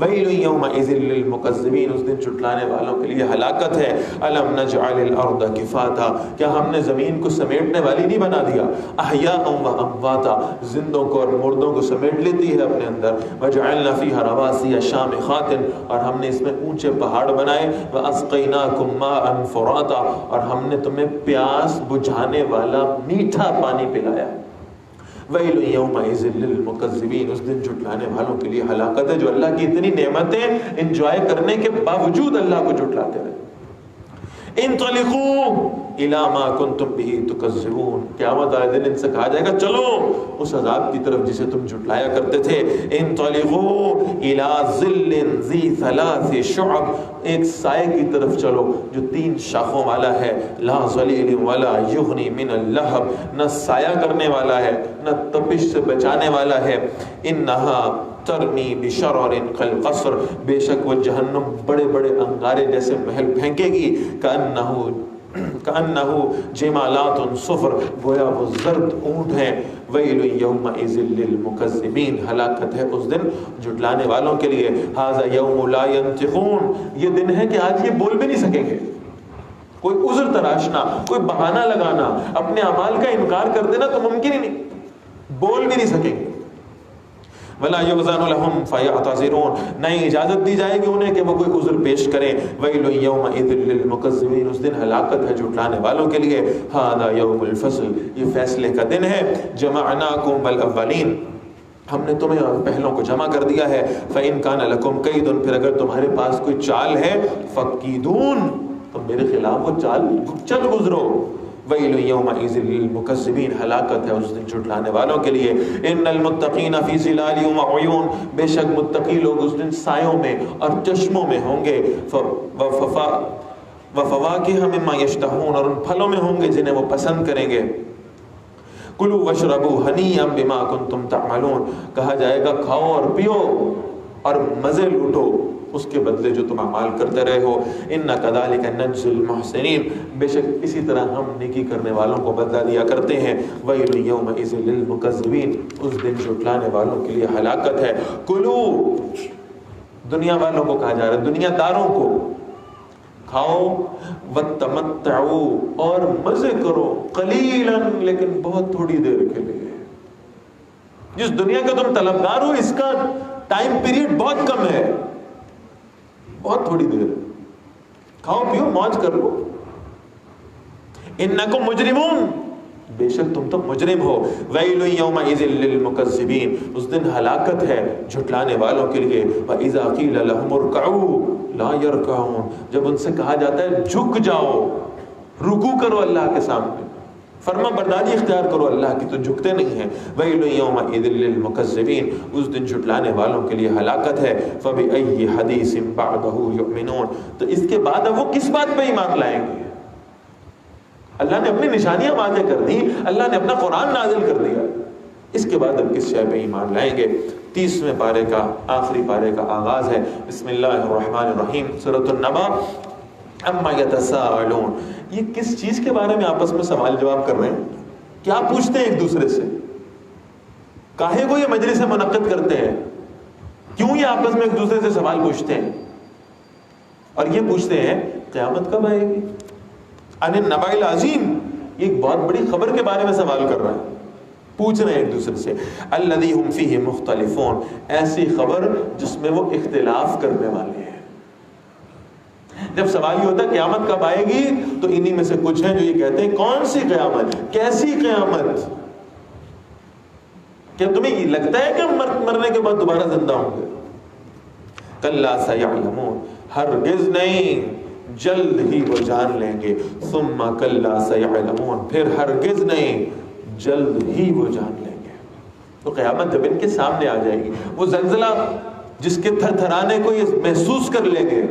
ویل یومئذ للمکذبین، اس دن جھٹلانے والوں کے لیے ہلاکت ہے۔ الم نجعل الارض کفاتا، کیا ہم نے زمین کو سمیٹنے والی نہیں بنا دیا؟ احیاء و امواتا، زندوں کو اور مردوں کو سمیٹ لیتی ہے اپنے اندر۔ وجعلنا فیہا رواسی شامخات، اور ہم نے اس میں اونچے پہاڑ بنائے۔ واسقیناکم ماء فراتا، اور ہم نے تمہیں پیاس بجھانے والا میٹھا پانی پلایا۔ ویل یومئذ للمکذبین، اس دن جھٹلانے والوں کے لیے ہلاکت ہے جو اللہ کی اتنی نعمتیں انجوائے کرنے کے باوجود اللہ کو جھٹلاتے رہے۔ انطلقوا الی ما کنتم به تکذبون، قیامت والے دن ان سے کہا جائے گا چلو اس عذاب کی طرف جسے تم جھٹلایا کرتے تھے۔ انطلقوا الی ظل ذی ثلاث شعب، ایک سائے کی طرف چلو جو 3 شاخوں والا ہے۔ لا ظلیل ولا یغنی من اللہب، نہ سایہ کرنے والا ہے نہ تپش سے بچانے والا ہے۔ انہا ترمی بشرر کالقصر، بے شک وہ جہنم بڑے بڑے انگارے جیسے محل پھینکے گی۔ کأنہ جمالات صفر، گویا وہ زرد اونٹ ہیں۔ ویل یومئذ للمکذبین، ہلاکت ہے اس دن جھٹلانے والوں کے لیے۔ ھذا یوم لا ینطقون، یہ دن ہے کہ آج یہ بول بھی نہیں سکیں گے۔ کوئی عذر تراشنا، کوئی بہانہ لگانا، اپنے اعمال کا انکار کر دینا تو ممکن ہی نہیں، بول بھی نہیں سکیں گے۔ وَلَا يُؤْذَنُ لَهُمْ فَيَعْتَذِرُونَ، نہیں اجازت دی جائے گی انہیں کہ وہ کوئی عذر پیش کریں۔ وَيْلٌ يَوْمَئِذٍ لِّلْمُكَذِّبِينَ، اس دن ہلاکت ہے جھٹلانے والوں کے لیے۔ هَذَا يَوْمُ الْفَصْلِ، یہ فیصلے کا دن ہے۔ جَمَعْنَاكُمْ بَالْأَوَّلِينَ، ہم نے تمہیں اور پہلوں کو جمع کر دیا ہے۔ فَإِن كَانَ لَكُمْ كَيْدٌ، پھر اگر تمہارے پاس کوئی چال ہے، فَكِيدُونَ، تم میرے خلاف وہ چل گزرو۔ وَيْلٌ يَوْمَئِذٍ لِّلْمُكَذِّبِينَ، ہلاکت ہے اس دن جھٹلانے والوں کے لیے۔ إِنَّ الْمُتَّقِينَ فِي ظِلَالٍ وَعُيُونٍ، بے شک متقی لوگ اس دن سایوں میں اور چشموں میں ہوں گے۔ وَفَوَاكِهَ مِمَّا يَشْتَهُونَ، اور ان پھلوں میں ہوں گے جنہیں وہ پسند کریں گے۔ كُلُوا وَاشْرَبُوا هَنِيًّا بِمَا كُنتُمْ تَعْمَلُونَ، کہا جائے گا کھاؤ اور پیو اور مزے لوٹو اس کے بدلے جو تم اعمال کرتے رہے ہو۔ اِنَّا كَذَلِكَ نَجْزِي الْمُحْسِنِينَ، بے شک اسی طرح ہم نیکی کرنے والوں کو بدلہ دیا کرتے ہیں۔ وَيْلٌ يَوْمَئِذٍ لِّلْمُكَذِّبِينَ، اس دن جھٹلانے والوں کے لیے ہلاکت ہے۔ کلو، دنیا والوں کو کہا جا رہا ہے، دنیا داروں کو، کھاؤ وَتَمَتَّعُوا، اور مزے کرو، قَلِيلًا، لیکن بہت تھوڑی دیر کے لیے۔ جس دنیا کا تم طلبگار ہو اس کا ٹائم پیریڈ بہت کم ہے، بہت تھوڑی دیر، کھاؤ پیو موج کر لو۔ انکم مجرمون، بے شک تم تو مجرم ہو۔ ویل یومئذ للمکذبین، اس دن ہلاکت ہے جھٹلانے والوں کے لیے۔ وَإِذَا قِيلَ لَهُمُ ارْكَعُوا لَا يَرْكَعُونَ، جب ان سے کہا جاتا ہے جھک جاؤ، رکوع کرو اللہ کے سامنے، فرما برداری اختیار کرو اللہ کی، تو جھکتے نہیں ہیں۔ وَيْلٌ يَوْمَئِذٍ لِّلْمُكَذِّبِينَ، اس دن جھٹلانے والوں کے لیے ہلاکت ہے۔ فَبِأَيِّ حَدِيثٍ بَعْدَهُ يُؤْمِنُونَ، تو اس کے بعد اب وہ کس بات پہ ایمان لائیں گے؟ اللہ نے اپنی نشانیاں واضح کر دی، اللہ نے اپنا قرآن نازل کر دیا، اس کے بعد اب کس شے پہ ایمان لائیں گے؟ 30ویں پارے کا آخری پارے کا آغاز ہے۔ بسم اللہ الرحمن الرحیم، سورۃ النبأ۔ اما یتساءلون، یہ کس چیز کے بارے میں آپس میں سوال جواب کر رہے ہیں؟ کیا پوچھتے ہیں ایک دوسرے سے؟ کاہے کو یہ مجلس منعقد کرتے ہیں؟ کیوں یہ آپس میں ایک دوسرے سے سوال پوچھتے ہیں؟ اور یہ پوچھتے ہیں قیامت کب آئے گی؟ عن النبأ العظیم، یہ ایک بہت بڑی خبر کے بارے میں سوال کر رہا ہے، پوچھ رہے ہیں ایک دوسرے سے۔ الذی ہم فیہ مختلفون، ایسی خبر جس میں وہ اختلاف کرنے والے ہیں۔ جب سوال یہ ہوتا ہے قیامت کب آئے گی، تو انہی میں سے کچھ ہیں جو یہ کہتے ہیں کون سی قیامت، کیسی قیامت؟ کیا تمہیں یہ لگتا ہے کہ مرنے کے بعد دوبارہ زندہ ہوں گے؟ کلا سیعلمون، ہرگز نہیں، جلد ہی وہ جان لیں گے۔ ثم کلا سیعلمون، پھر ہرگز نہیں، جلد ہی وہ جان لیں گے۔ تو قیامت جب ان کے سامنے آ جائے گی، وہ زلزلہ جس کے تھر تھرانے کو یہ محسوس کر لیں گے،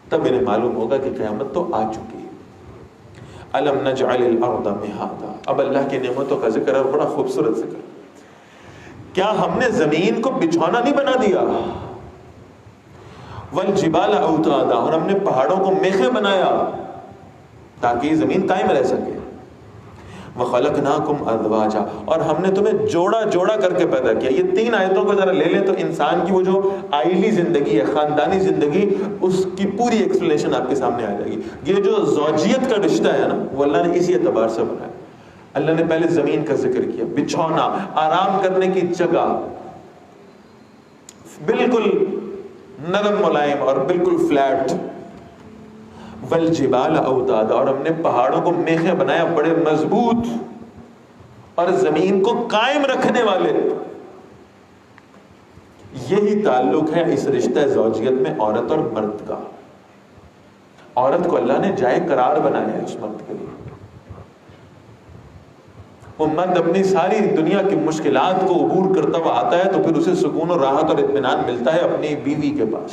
تب انہیں معلوم ہوگا کہ قیامت تو آ چکی ہے۔ الم نجعل الارض مہادا، اب اللہ کی نعمتوں کا ذکر ہے، بڑا خوبصورت ذکر۔ کیا ہم نے زمین کو بچھونا نہیں بنا دیا؟ والجبال اوتادا، اور ہم نے پہاڑوں کو میخیں بنایا تاکہ یہ زمین قائم رہ سکے۔ وَخَلَقْنَاكُمْ أَزْوَاجًا، اور ہم نے تمہیں جوڑا جوڑا کر کے پیدا کیا. یہ 3 آیتوں کو ذرا لے لیں تو انسان کی وہ جو آئلی زندگی ہے، خاندانی زندگی، اس کی پوری ایکسپلینیشن آپ کے سامنے آ جائے گی. یہ جو زوجیت کا رشتہ ہے نا، وہ اللہ نے اسی اعتبار سے بنایا. اللہ نے پہلے زمین کا ذکر کیا، بچھونا، آرام کرنے کی جگہ، بالکل نرم ملائم اور بالکل فلیٹ. وَالْجِبَالَ أَوْتَادًا، اور ہم نے پہاڑوں کو میخیں بنایا بڑے مضبوط اور زمین کو قائم رکھنے والے. یہی تعلق ہے اس رشتہ زوجیت میں عورت اور مرد کا. عورت کو اللہ نے جائے قرار بنایا ہے اس مرد کے لیے. وہ مرد اپنی ساری دنیا کی مشکلات کو عبور کرتا ہوا آتا ہے تو پھر اسے سکون و راحت اور اطمینان ملتا ہے اپنی بیوی کے پاس.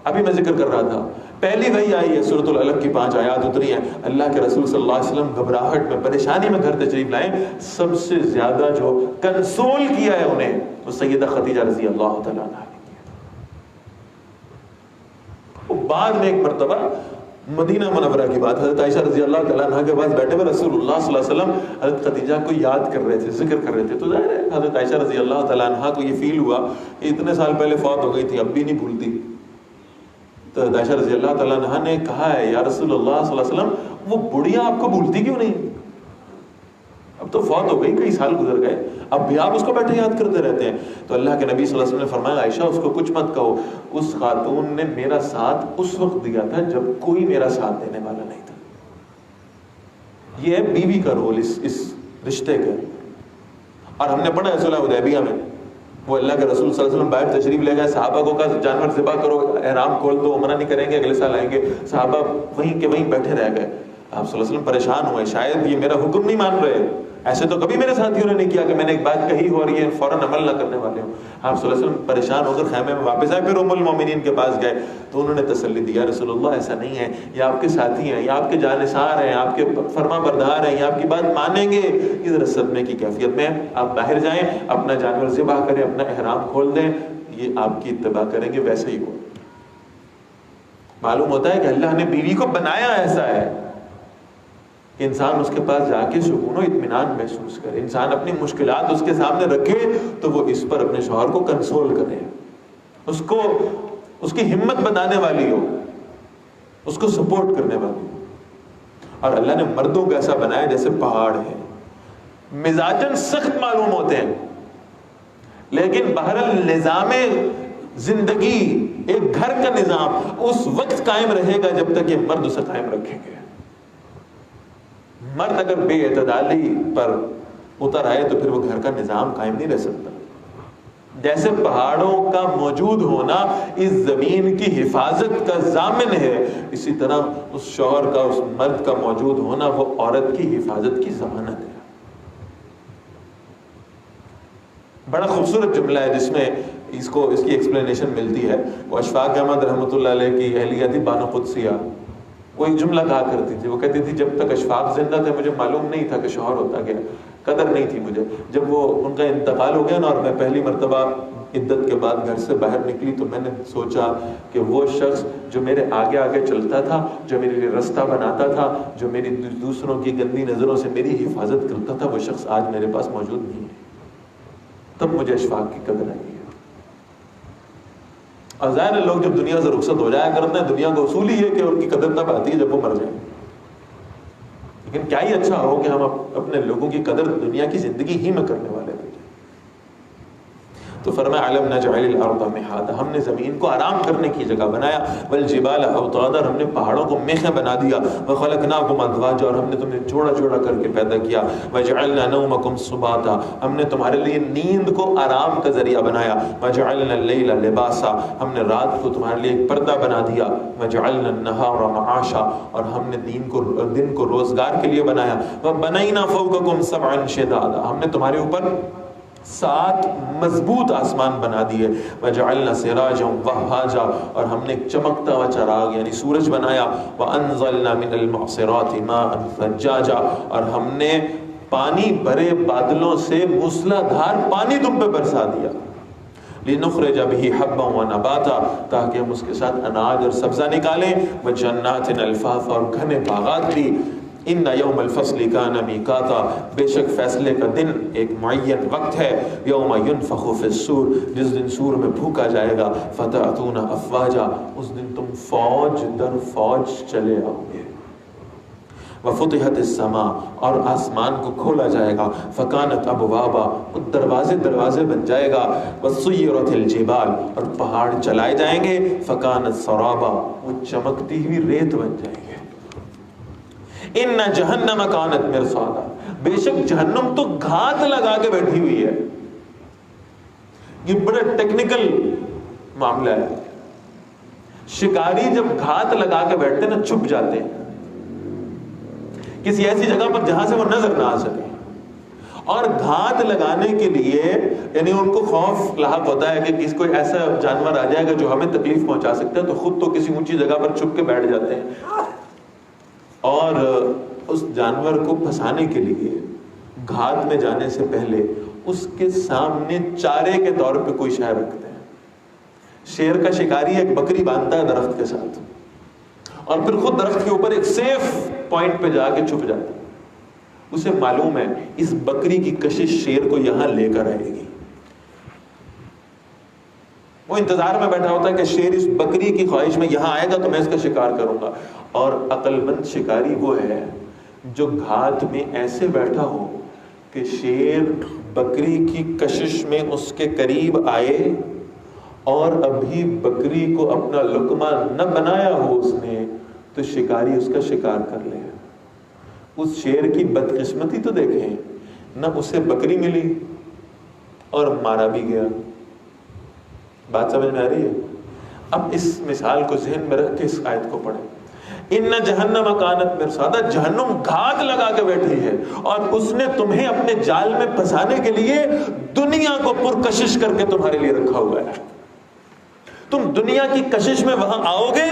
ابھی میں ذکر کر رہا تھا، پہلی وحی آئی ہے، سورۃ العلق کی 5 آیات اتری ہیں. اللہ کے رسول صلی اللہ علیہ وسلم گھبراہٹ میں، پریشانی میں گھر تشریف لائیں. سب سے زیادہ جو کنسول کیا ہے انہیں، وہ سیدہ خدیجہ رضی اللہ تعالیٰ عنہا نے کیا. وہ بعد میں ایک مرتبہ مدینہ منورہ کی بات، حضرت عائشہ رضی اللہ تعالیٰ عنہ کے پاس بیٹھے ہوئے رسول اللہ صلی اللہ علیہ وسلم حضرت خدیجہ کو یاد کر رہے تھے، ذکر کر رہے تھے. تو ظاہر ہے حضرت عائشہ رضی اللہ تعالیٰ عنہ کو یہ فیل ہوا کہ اتنے سال پہلے فوت ہو گئی تھی، اب بھی نہیں بھولتی. تو عائشہ رضی اللہ تعالیٰ عنہ نے کہا ہے، یا رسول اللہ صلی اللہ علیہ وسلم، وہ بڑھیا آپ کو بھولتی کیوں نہیں؟ اب تو فوت ہو گئی، کئی سال گزر گئے، اب بھی آپ اس کو بیٹھے یاد کرتے رہتے ہیں. تو اللہ کے نبی صلی اللہ علیہ وسلم نے فرمایا، عائشہ اس کو کچھ مت کہو، اس خاتون نے میرا ساتھ اس وقت دیا تھا جب کوئی میرا ساتھ دینے والا نہیں تھا. یہ ہے بیوی کا رول اس رشتے کا. اور ہم نے پڑھا ہے صلح حدیبیہ میں، وہ اللہ کے رسول صلی اللہ علیہ وسلم باہر تشریف لے گئے، صحابہ کو کہا جانور ذبح کرو، احرام کھول دو، منع نہیں کریں گے، اگلے سال آئیں گے. صحابہ وہیں کے وہیں بیٹھے رہ گئے. آپ صلی اللہ علیہ وسلم پریشان ہوئے، شاید یہ میرا حکم نہیں مان رہے، ایسے تو کبھی میرے ساتھیوں نے نہیں کیا کہ میں نے ایک بات کہی ہو اور یہ فوراً عمل نہ کرنے والے ہوں. آپ صلی اللہ علیہ وسلم پریشان ہو کر خیمے میں واپس آئے، پھر ام المومنین کے پاس گئے تو انہوں نے تسلی دی، یا رسول اللہ ایسا نہیں ہے، یہ آپ کے ساتھی ہیں، یہ آپ کے جانثار ہیں، آپ کے فرما بردار ہیں، یہ آپ کی بات مانیں گے. ادھر صدمے کی کیفیت میں آپ باہر جائیں، اپنا جانور ذبح کریں، اپنا احرام کھول دیں، یہ آپ کی اتباع کریں گے. ویسے ہی ہو. معلوم ہوتا ہے کہ اللہ نے بیوی کو بنایا ایسا ہے کہ انسان اس کے پاس جا کے سکون و اطمینان محسوس کرے، انسان اپنی مشکلات اس کے سامنے رکھے تو وہ اس پر اپنے شوہر کو کنسول کرے، اس کو اس کی ہمت بتانے والی ہو، اس کو سپورٹ کرنے والی ہو. اور اللہ نے مردوں کو ایسا بنایا جیسے پہاڑ ہے، مزاجن سخت معلوم ہوتے ہیں، لیکن بہرحال نظام زندگی، ایک گھر کا نظام اس وقت قائم رہے گا جب تک یہ مرد اسے قائم رکھیں گے. مرد اگر بے اعتدالی پر اتر آئے تو پھر وہ گھر کا نظام قائم نہیں رہ سکتا. جیسے پہاڑوں کا موجود ہونا اس زمین کی حفاظت کا ضامن ہے، اسی طرح اس شوہر کا، اس مرد کا موجود ہونا وہ عورت کی حفاظت کی ضمانت ہے. بڑا خوبصورت جملہ ہے جس میں اس کی ایکسپلینیشن ملتی ہے. وہ اشفاق احمد رحمۃ اللہ علیہ کی اہلیہ تھی بانو قدسیہ، وہ ایک جملہ کہا کرتی تھی. وہ کہتی تھی جب تک اشفاق زندہ تھے مجھے معلوم نہیں تھا کہ شوہر ہوتا کیا، قدر نہیں تھی مجھے. جب وہ ان کا انتقال ہو گیا نا اور میں پہلی مرتبہ عدت کے بعد گھر سے باہر نکلی تو میں نے سوچا کہ وہ شخص جو میرے آگے آگے چلتا تھا، جو میرے لیے رستہ بناتا تھا، جو میری دوسروں کی گندی نظروں سے میری حفاظت کرتا تھا، وہ شخص آج میرے پاس موجود نہیں ہے. تب مجھے اشفاق کی قدر آئی ہے. اور ظاہر ہے لوگ جب دنیا سے رخصت ہو جایا کرتے ہیں، دنیا کا اصول ہی ہے کہ ان کی قدر تب آتی ہے جب وہ مر جائیں. لیکن کیا ہی اچھا ہو کہ ہم اپنے لوگوں کی قدر دنیا کی زندگی ہی میں کرنے والے تھے. تو فرمایا علم نجعل الارض مہادا، ہم نے زمین کو آرام کرنے کی جگہ بنایا. والجبال اوتادا، ہم نے پہاڑوں کو میخیں بنا دیا. وخلقناکم ازواجا، اور ہم نے تمہیں جوڑا جوڑا کر کے پیدا کیا. وجعلنا نومکم سباتا، ہم نے تمہارے لیے نیند کو آرام کا ذریعہ بنایا. وجعلنا اللیل لباسا، ہم نے رات کو تمہارے لیے ایک پردہ بنا دیا. وجعلنا النہار معاشا، اور ہم نے دن کو روزگار کے لیے بنایا. وبنینا فوقکم سبعا شدادا، ہم نے تمہارے اوپر 7 مضبوط آسمان بنا دیے. وجعلنا سراجا وہاجا، اور ہم نے ایک چمکتا ہوا چراغ یعنی سورج بنایا. وانزلنا من المعصرات ماء ثجاجا، اور ہم نے پانی بھرے بادلوں سے موسلا دھار پانی تم پہ برسا دیا. لنخرج به حبا ونباتا، تاکہ ہم اس کے ساتھ اناج اور سبزہ نکالیں. وجنات الفافا، اور گھنے باغات بھی. ان یوم الفصل کان میقاتا، بے شک فیصلے کا دن ایک معین وقت ہے، یوم ینفخ فی الصور، جس دن سور میں پھونکا جائے گا، فتأتون افواجا، اس دن تم فوج در فوج چلے آؤ گے، وفتحت السماء، اور آسمان کو کھولا جائے گا، فکانت ابوابا، دروازے دروازے بن جائے گا، وسیرت الجبال، اور پہاڑ چلائے جائیں گے، فکانت سرابا، وہ چمکتی ہوئی ریت بن جائیں گے، ان جہنم کانت مرصادا، بے شک جہنم تو گھات لگا کے بیٹھی ہوئی ہے۔ یہ بڑا ٹیکنیکل معاملہ ہے، شکاری جب گھات لگا کے بیٹھتے ہیں نا، چھپ جاتے ہیں کسی ایسی جگہ پر جہاں سے وہ نظر نہ آ سکے، اور گھات لگانے کے لیے یعنی ان کو خوف لاحق ہوتا ہے کہ کوئی ایسا جانور آ جائے گا جو ہمیں تکلیف پہنچا سکتا ہے، تو خود تو کسی اونچی جگہ پر چھپ کے بیٹھ جاتے ہیں، اور اس جانور کو پھنسانے کے لیے گھات میں جانے سے پہلے اس کے سامنے چارے کے طور پہ کوئی شے رکھتے ہیں۔ شیر کا شکاری ایک بکری باندھتا ہے درخت کے ساتھ، اور پھر خود درخت کے اوپر ایک سیف پوائنٹ پہ جا کے چھپ جاتا ہے، اسے معلوم ہے اس بکری کی کشش شیر کو یہاں لے کر آئے گی، وہ انتظار میں بیٹھا ہوتا ہے کہ شیر اس بکری کی خواہش میں یہاں آئے گا تو میں اس کا شکار کروں گا، اور عقل مند شکاری وہ ہے جو گھات میں ایسے بیٹھا ہو کہ شیر بکری کی کشش میں اس کے قریب آئے اور ابھی بکری کو اپنا لقمہ نہ بنایا ہو اس نے، تو شکاری اس کا شکار کر لے۔ اس شیر کی بدقسمتی تو دیکھیں، نہ اسے بکری ملی اور مارا بھی گیا۔ بات سمجھ میں آ رہی ہے؟ اب اس مثال کو ذہن میں رکھ کے اس آیت کو پڑھیں۔ ان جہنم کانت مرصادا، جہنم گھات لگا کے بیٹھی ہے، اور اس نے تمہیں اپنے جال میں پھنسانے کے لیے دنیا کو پرکشش کر کے تمہارے لیے رکھا ہوا ہے۔ تم دنیا کی کشش میں وہاں آؤ گے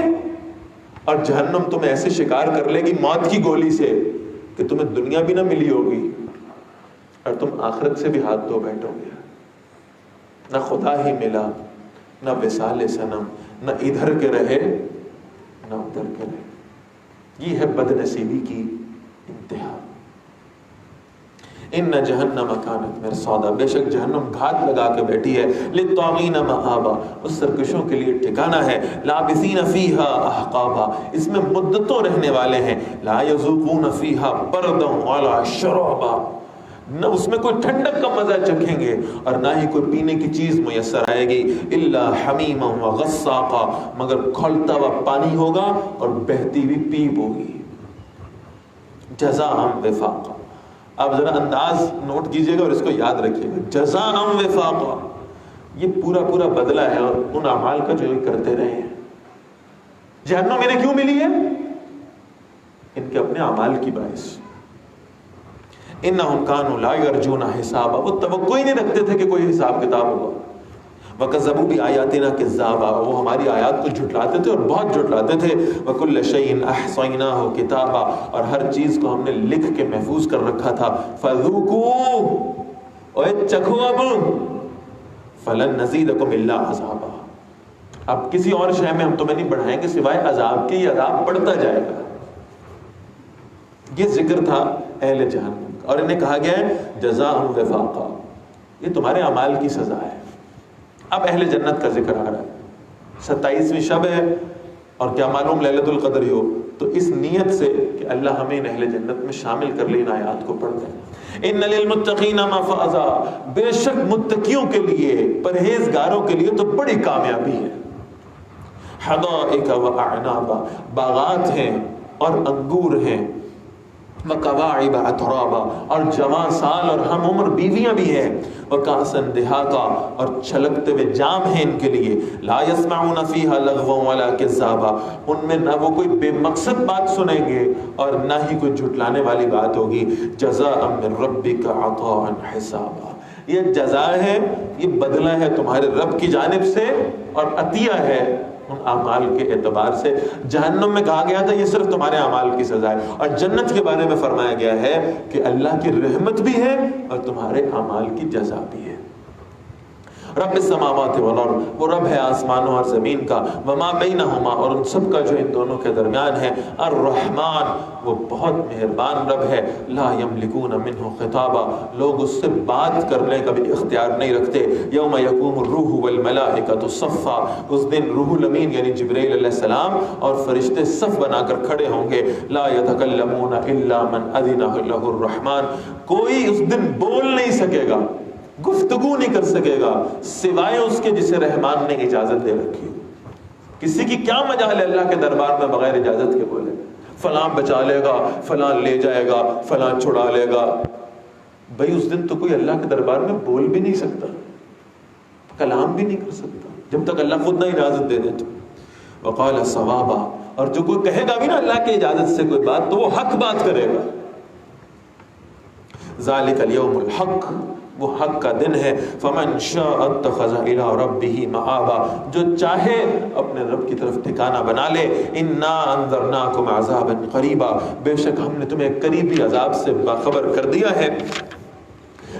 اور جہنم تمہیں ایسے شکار کر لے گی موت کی گولی سے کہ تمہیں دنیا بھی نہ ملی ہوگی، اور تم آخرت سے بھی ہاتھ دھو بیٹھو گے، نہ خدا ہی ملا، نہ وصال صنم، نہ ادھر کے رہے نہ ادھر کے رہے۔ یہ ہے بد نصیبی کی انتہا۔ ان جہنم کانت مرصادا، بے شک جہنم گھات لگا کے بیٹھی ہے، للطاغین مآبا، اس سرکشوں کے لیے ٹھکانہ ہے، لابثین فیہا احقابا، اس میں مدتوں رہنے والے ہیں، لا یذوقون فیہا بردا ولا شرابا، نہ اس میں کوئی ٹھنڈک کا مزہ چکھیں گے اور نہ ہی کوئی پینے کی چیز میسر آئے گی، الا حمیما وغساقا، مگر کھولتا ہوا پانی ہوگا اور بہتی ہوئی پیپ ہوگی، جزاء وفاقا۔ آپ ذرا انداز نوٹ کیجئے گا اور اس کو یاد رکھیے گا، جزاء وفاقا، یہ پورا بدلہ ہے اور ان اعمال کا جو یہ کرتے رہے ہیں۔ جہنم انہیں کیوں ملی ہے؟ ان کے اپنے اعمال کی باعث۔ انہم کانوا لا یرجون حسابا، وہ توقع ہی نہیں رکھتے تھے کہ کوئی حساب کتاب ہوگا، وکذبوا بآیاتنا کذابا، وہ ہماری آیات کو جھٹلاتے تھے اور بہت جھٹلاتے تھے، وکل شیء احصیناہ کتابا، اور ہر چیز کو ہم نے لکھ کے محفوظ کر رکھا تھا، فذوقوا، اوے چکھو اب، فلن نزیدکم الا عذابا، اب کسی اور شے میں ہم تمہیں نہیں بڑھائیں گے سوائے عذاب کے، یہ عذاب بڑھتا جائے گا۔ یہ ذکر تھا اہل جہنم، اور انہیں کہا گیا ہے جزاء وفاقا، یہ تمہارے اعمال کی سزا ہے۔ اب اہل جنت کا ذکر آ رہا ہے، 27ویں شب ہے، اور کیا معلوم لیلۃ القدر ہی ہو، تو اس نیت سے کہ اللہ ہمیں ان اہل جنت میں شامل کر لے، ان آیات کو پڑھ دیں۔ ان للمتقین مفازا، بے شک متقیوں کے لیے، پرہیزگاروں کے لیے تو بڑی کامیابی ہے، حدائق واعنابا، باغات ہیں اور انگور ہیں، وکواعب اترابا، اور جوان سال اور ہم عمر بیویاں بھی ہیں، وکاسا دہاقا، اور چھلکتے ہوئے جام ہیں ان کے لیے، لا یسمعون فیہا لغوا ولا کذابا، ان میں نہ وہ کوئی بے مقصد بات سنیں گے اور نہ ہی کوئی جھٹلانے والی بات ہوگی، جزاء من ربک عطاء حسابا، یہ جزا ہے، یہ بدلہ ہے تمہارے رب کی جانب سے اور عطیہ ہے ان اعمال کے اعتبار سے۔ جہنم میں کہا گیا تھا یہ صرف تمہارے اعمال کی سزا ہے، اور جنت کے بارے میں فرمایا گیا ہے کہ اللہ کی رحمت بھی ہے اور تمہارے اعمال کی جزا بھی ہے۔ رب السماوات والارض، وہ رب ہے آسمانوں اور زمین کا، وما بینہما، اور ان سب کا جو ان دونوں کے درمیان ہے، الرحمن، وہ بہت مہربان رب ہے، لا یملکون منہ خطابا، لوگ اس سے بات کرنے کا بھی اختیار نہیں رکھتے، یوم یقوم الروح والملائکۃ صفا، اس دن روح الامین یعنی جبرائیل علیہ السلام اور فرشتے صف بنا کر کھڑے ہوں گے، لا یتکلمون الا من اذن لہ الرحمن، کوئی اس دن بول نہیں سکے گا، گفتگو نہیں کر سکے گا سوائے اس کے جسے رحمان نے اجازت دے رکھی۔ کسی کی کیا مجال ہے اللہ کے دربار میں بغیر اجازت کے بولے؟ فلاں بچا لے گا، فلاں لے جائے گا، فلاں چھڑا لے گا۔ بھئی اس دن تو کوئی اللہ کے دربار میں بول بھی نہیں سکتا، کلام بھی نہیں کر سکتا جب تک اللہ خود نہ اجازت دے دے تو۔ وقال صوابا، اور جو کوئی کہے گا بھی نا اللہ کی اجازت سے کوئی بات تو وہ حق بات کرے گا۔ ذالک الیوم الحق، وہ حق کا دن ہے، فمن شاء اتخذ الی ربہ مآبا، جو چاہے اپنے رب کی طرف ٹھکانہ بنا لے۔ انا انذرناکم عذابا قریبا، بے شک ہم نے تمہیں قریبی عذاب سے باخبر کر دیا ہے۔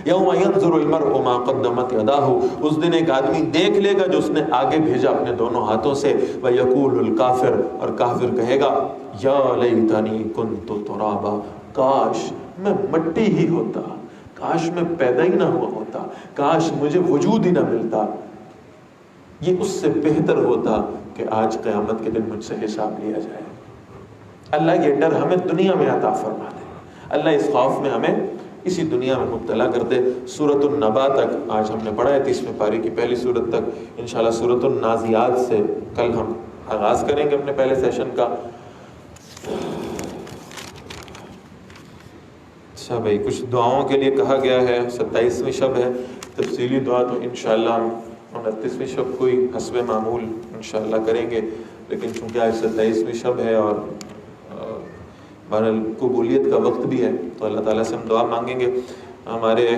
یوم ینظر المرء ما قدمت یداہ، اس دن ایک آدمی دیکھ لے گا جو اس نے آگے بھیجا اپنے دونوں ہاتھوں سے، ویقول الکافر، اور کافر کہے گا یا لیتنی کنت ترابا، کاش میں مٹی ہی ہوتا، کاش میں پیدا ہی نہ ہوا ہوتا، کاش مجھے وجود ہی نہ ملتا، یہ اس سے بہتر ہوتا کہ آج قیامت کے دن مجھ سے حساب لیا جائے۔ اللہ یہ ڈر ہمیں دنیا میں عطا فرما دے، اللہ اس خوف میں ہمیں اسی دنیا میں مبتلا کر دے۔ سورۃ النبا تک آج ہم نے پڑھا ہے، 30ویں پاری کی پہلی سورت تک، انشاءاللہ سورۃ النازعات سے کل ہم آغاز کریں گے اپنے پہلے سیشن کا۔ اچھا بھائی، کچھ دعاؤں کے لیے کہا گیا ہے، 27ویں شب ہے، تفصیلی دعا تو انشاءاللہ ہم 29ویں شب کو ہی حسب معمول انشاءاللہ کریں گے، لیکن چونکہ آج 27ویں شب ہے اور بہرحال قبولیت کا وقت بھی ہے تو اللہ تعالیٰ سے ہم دعا مانگیں گے۔ ہمارے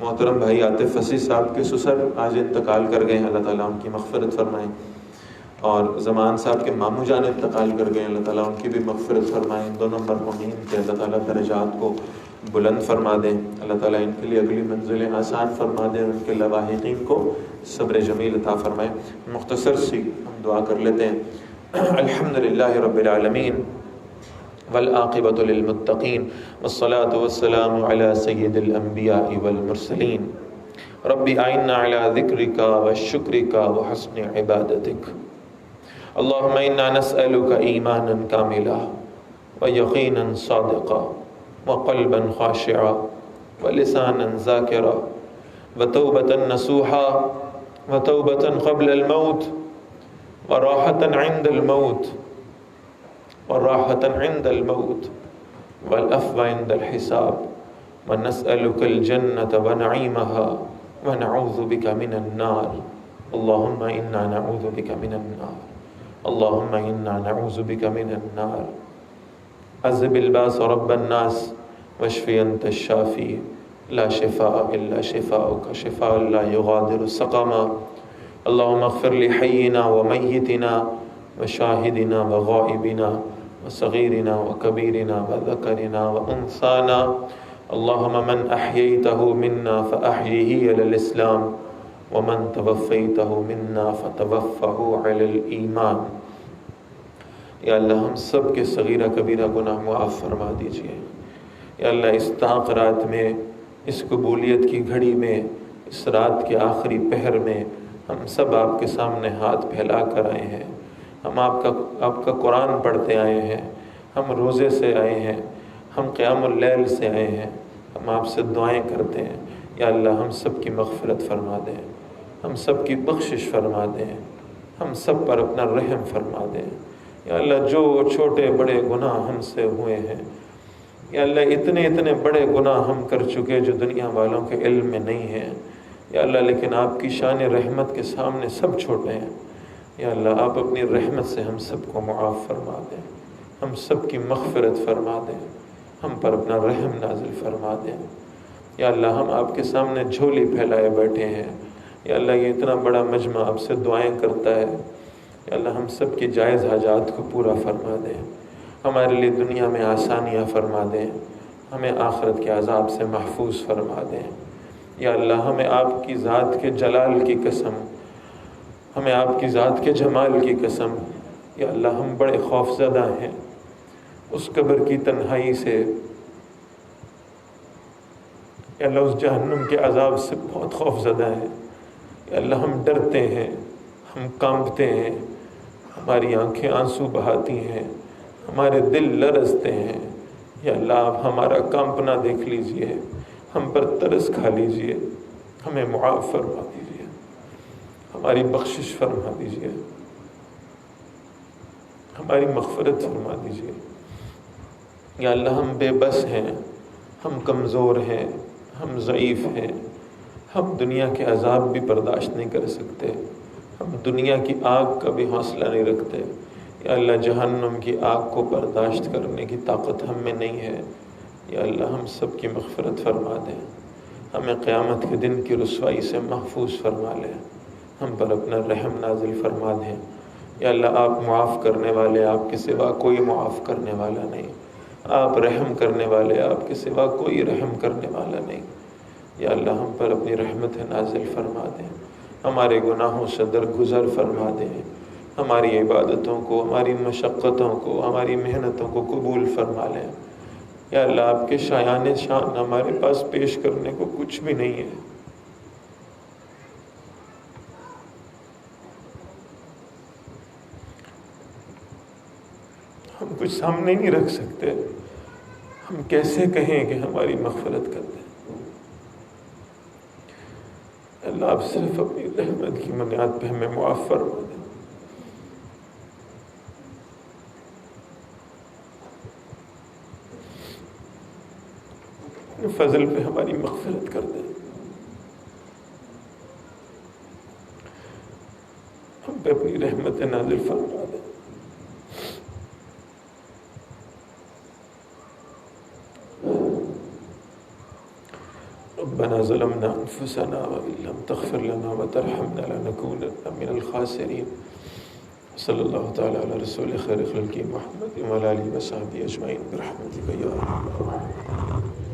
محترم بھائی عاطف فصیح صاحب کے سسر آج انتقال کر گئے ہیں، اللہ تعالیٰ ان کی مغفرت فرمائیں، اور زمان صاحب کے ماموں جان انتقال کر گئے ہیں، اللہ تعالیٰ ان کی بھی مغفرت فرمائیں، ان دونوں مرحومین کے اللہ تعالیٰ درجات کو بلند فرما دیں، اللہ تعالیٰ ان کے لیے اگلی منزلیں آسان فرما دیں، ان کے لواحقین کو صبر جمیل عطا فرمائیں۔ مختصر سی ہم دعا کر لیتے ہیں۔ الحمدللہ رب العالمین والعاقبۃ للمتقین والصلاة والسلام علی سید الانبیاء والمرسلین رب اعنا علی ذکرک وشکرک وحسن عبادتک اللہم انا نسألک ایمانا کاملا ویقینا صادقا وقلبا خاشعا ولسانا ذاکرا وتوبة نصوحا وتوبة قبل الموت وراحة عند الموت وراحة عند الموت والعفو عند الحساب ونسألك الجنة ونعيمها ونعوذ بك من النار اللهم إنا نعوذ بك من النار اللهم إنا نعوذ بك من النار عذب الباس رب الناس واشفي أنت الشافي لا شفاء إلا شفاؤك شفاء لا يغادر سقما اللهم اغفر لحينا وميتنا وشاهدنا وغائبنا وصغيرنا وكبيرنا وذكرنا وأنثانا اللهم من أحييته منا فأحيه على الإسلام ومن توفيته منا فتوفه على الإيمان۔ یا اللہ ہم سب کے صغیرہ کبیرہ گناہ معاف فرما دیجئے۔ یا اللہ اس طاق رات میں، اس قبولیت کی گھڑی میں، اس رات کے آخری پہر میں ہم سب آپ کے سامنے ہاتھ پھیلا کر آئے ہیں، ہم آپ کا قرآن پڑھتے آئے ہیں، ہم روزے سے آئے ہیں، ہم قیام اللیل سے آئے ہیں، ہم آپ سے دعائیں کرتے ہیں۔ یا اللہ ہم سب کی مغفرت فرما دیں، ہم سب کی بخشش فرما دیں، ہم سب پر اپنا رحم فرما دیں۔ یا اللہ جو چھوٹے بڑے گناہ ہم سے ہوئے ہیں، یا اللہ اتنے بڑے گناہ ہم کر چکے جو دنیا والوں کے علم میں نہیں ہیں، یا اللہ لیکن آپ کی شان رحمت کے سامنے سب چھوٹے ہیں۔ یا اللہ آپ اپنی رحمت سے ہم سب کو معاف فرما دیں، ہم سب کی مغفرت فرما دیں، ہم پر اپنا رحم نازل فرما دیں۔ یا اللہ ہم آپ کے سامنے جھولی پھیلائے بیٹھے ہیں، یا اللہ یہ اتنا بڑا مجمع آپ سے دعائیں کرتا ہے، یا اللہ ہم سب کی جائز حاجات کو پورا فرما دیں، ہمارے لیے دنیا میں آسانیاں فرما دیں، ہمیں آخرت کے عذاب سے محفوظ فرما دیں۔ یا اللہ ہمیں آپ کی ذات کے جلال کی قسم، ہمیں آپ کی ذات کے جمال کی قسم، یا اللہ ہم بڑے خوف زدہ ہیں اس قبر کی تنہائی سے، یا اللہ اس جہنم کے عذاب سے بہت خوف زدہ ہیں، یا اللہ ہم ڈرتے ہیں، ہم کانپتے ہیں، ہماری آنکھیں آنسو بہاتی ہیں، ہمارے دل لرزتے ہیں، یا اللہ آپ ہمارا کانپنا دیکھ لیجئے، ہم پر ترس کھا لیجئے، ہمیں معاف فرما دیجئے، ہماری بخشش فرما دیجئے، ہماری مغفرت فرما دیجئے۔ یا اللہ ہم بے بس ہیں، ہم کمزور ہیں، ہم ضعیف ہیں، ہم دنیا کے عذاب بھی برداشت نہیں کر سکتے، ہم دنیا کی آگ کا بھی حوصلہ نہیں رکھتے، یا اللہ جہنم کی آگ کو برداشت کرنے کی طاقت ہم میں نہیں ہے، یا اللہ ہم سب کی مغفرت فرما دیں، ہمیں قیامت کے دن کی رسوائی سے محفوظ فرما لیں، ہم پر اپنا رحم نازل فرما دیں۔ یا اللہ آپ معاف کرنے والے، آپ کے سوا کوئی معاف کرنے والا نہیں، آپ رحم کرنے والے، آپ کے سوا کوئی رحم کرنے والا نہیں، یا اللہ ہم پر اپنی رحمت نازل فرما دیں، ہمارے گناہوں سے درگزر فرما دیں، ہماری عبادتوں کو، ہماری مشقتوں کو، ہماری محنتوں کو قبول فرما لیں۔ یا اللہ آپ کے شایان شان ہمارے پاس پیش کرنے کو کچھ بھی نہیں ہے، ہم کچھ سامنے نہیں رکھ سکتے، ہم کیسے کہیں کہ ہماری مغفرت کر دیں۔ اللہ آپ صرف اپنی رحمت کی بنیاد پہ ہمیں معاف فرما دیں۔ اپنے فضل پہ ہماری مغفرت کر دیں، ہم پہ اپنی رحمت نازل فرما دیں۔ ربنا ظلمنا انفسنا وان لم تغفر لنا وترحمنا لنكونن من الخاسرين۔ صلی اللہ تعالی علی رسول خیر خلق محمد وعلی آلہ وصحبہ اجمعین برحمتک یا ارحم الراحمین۔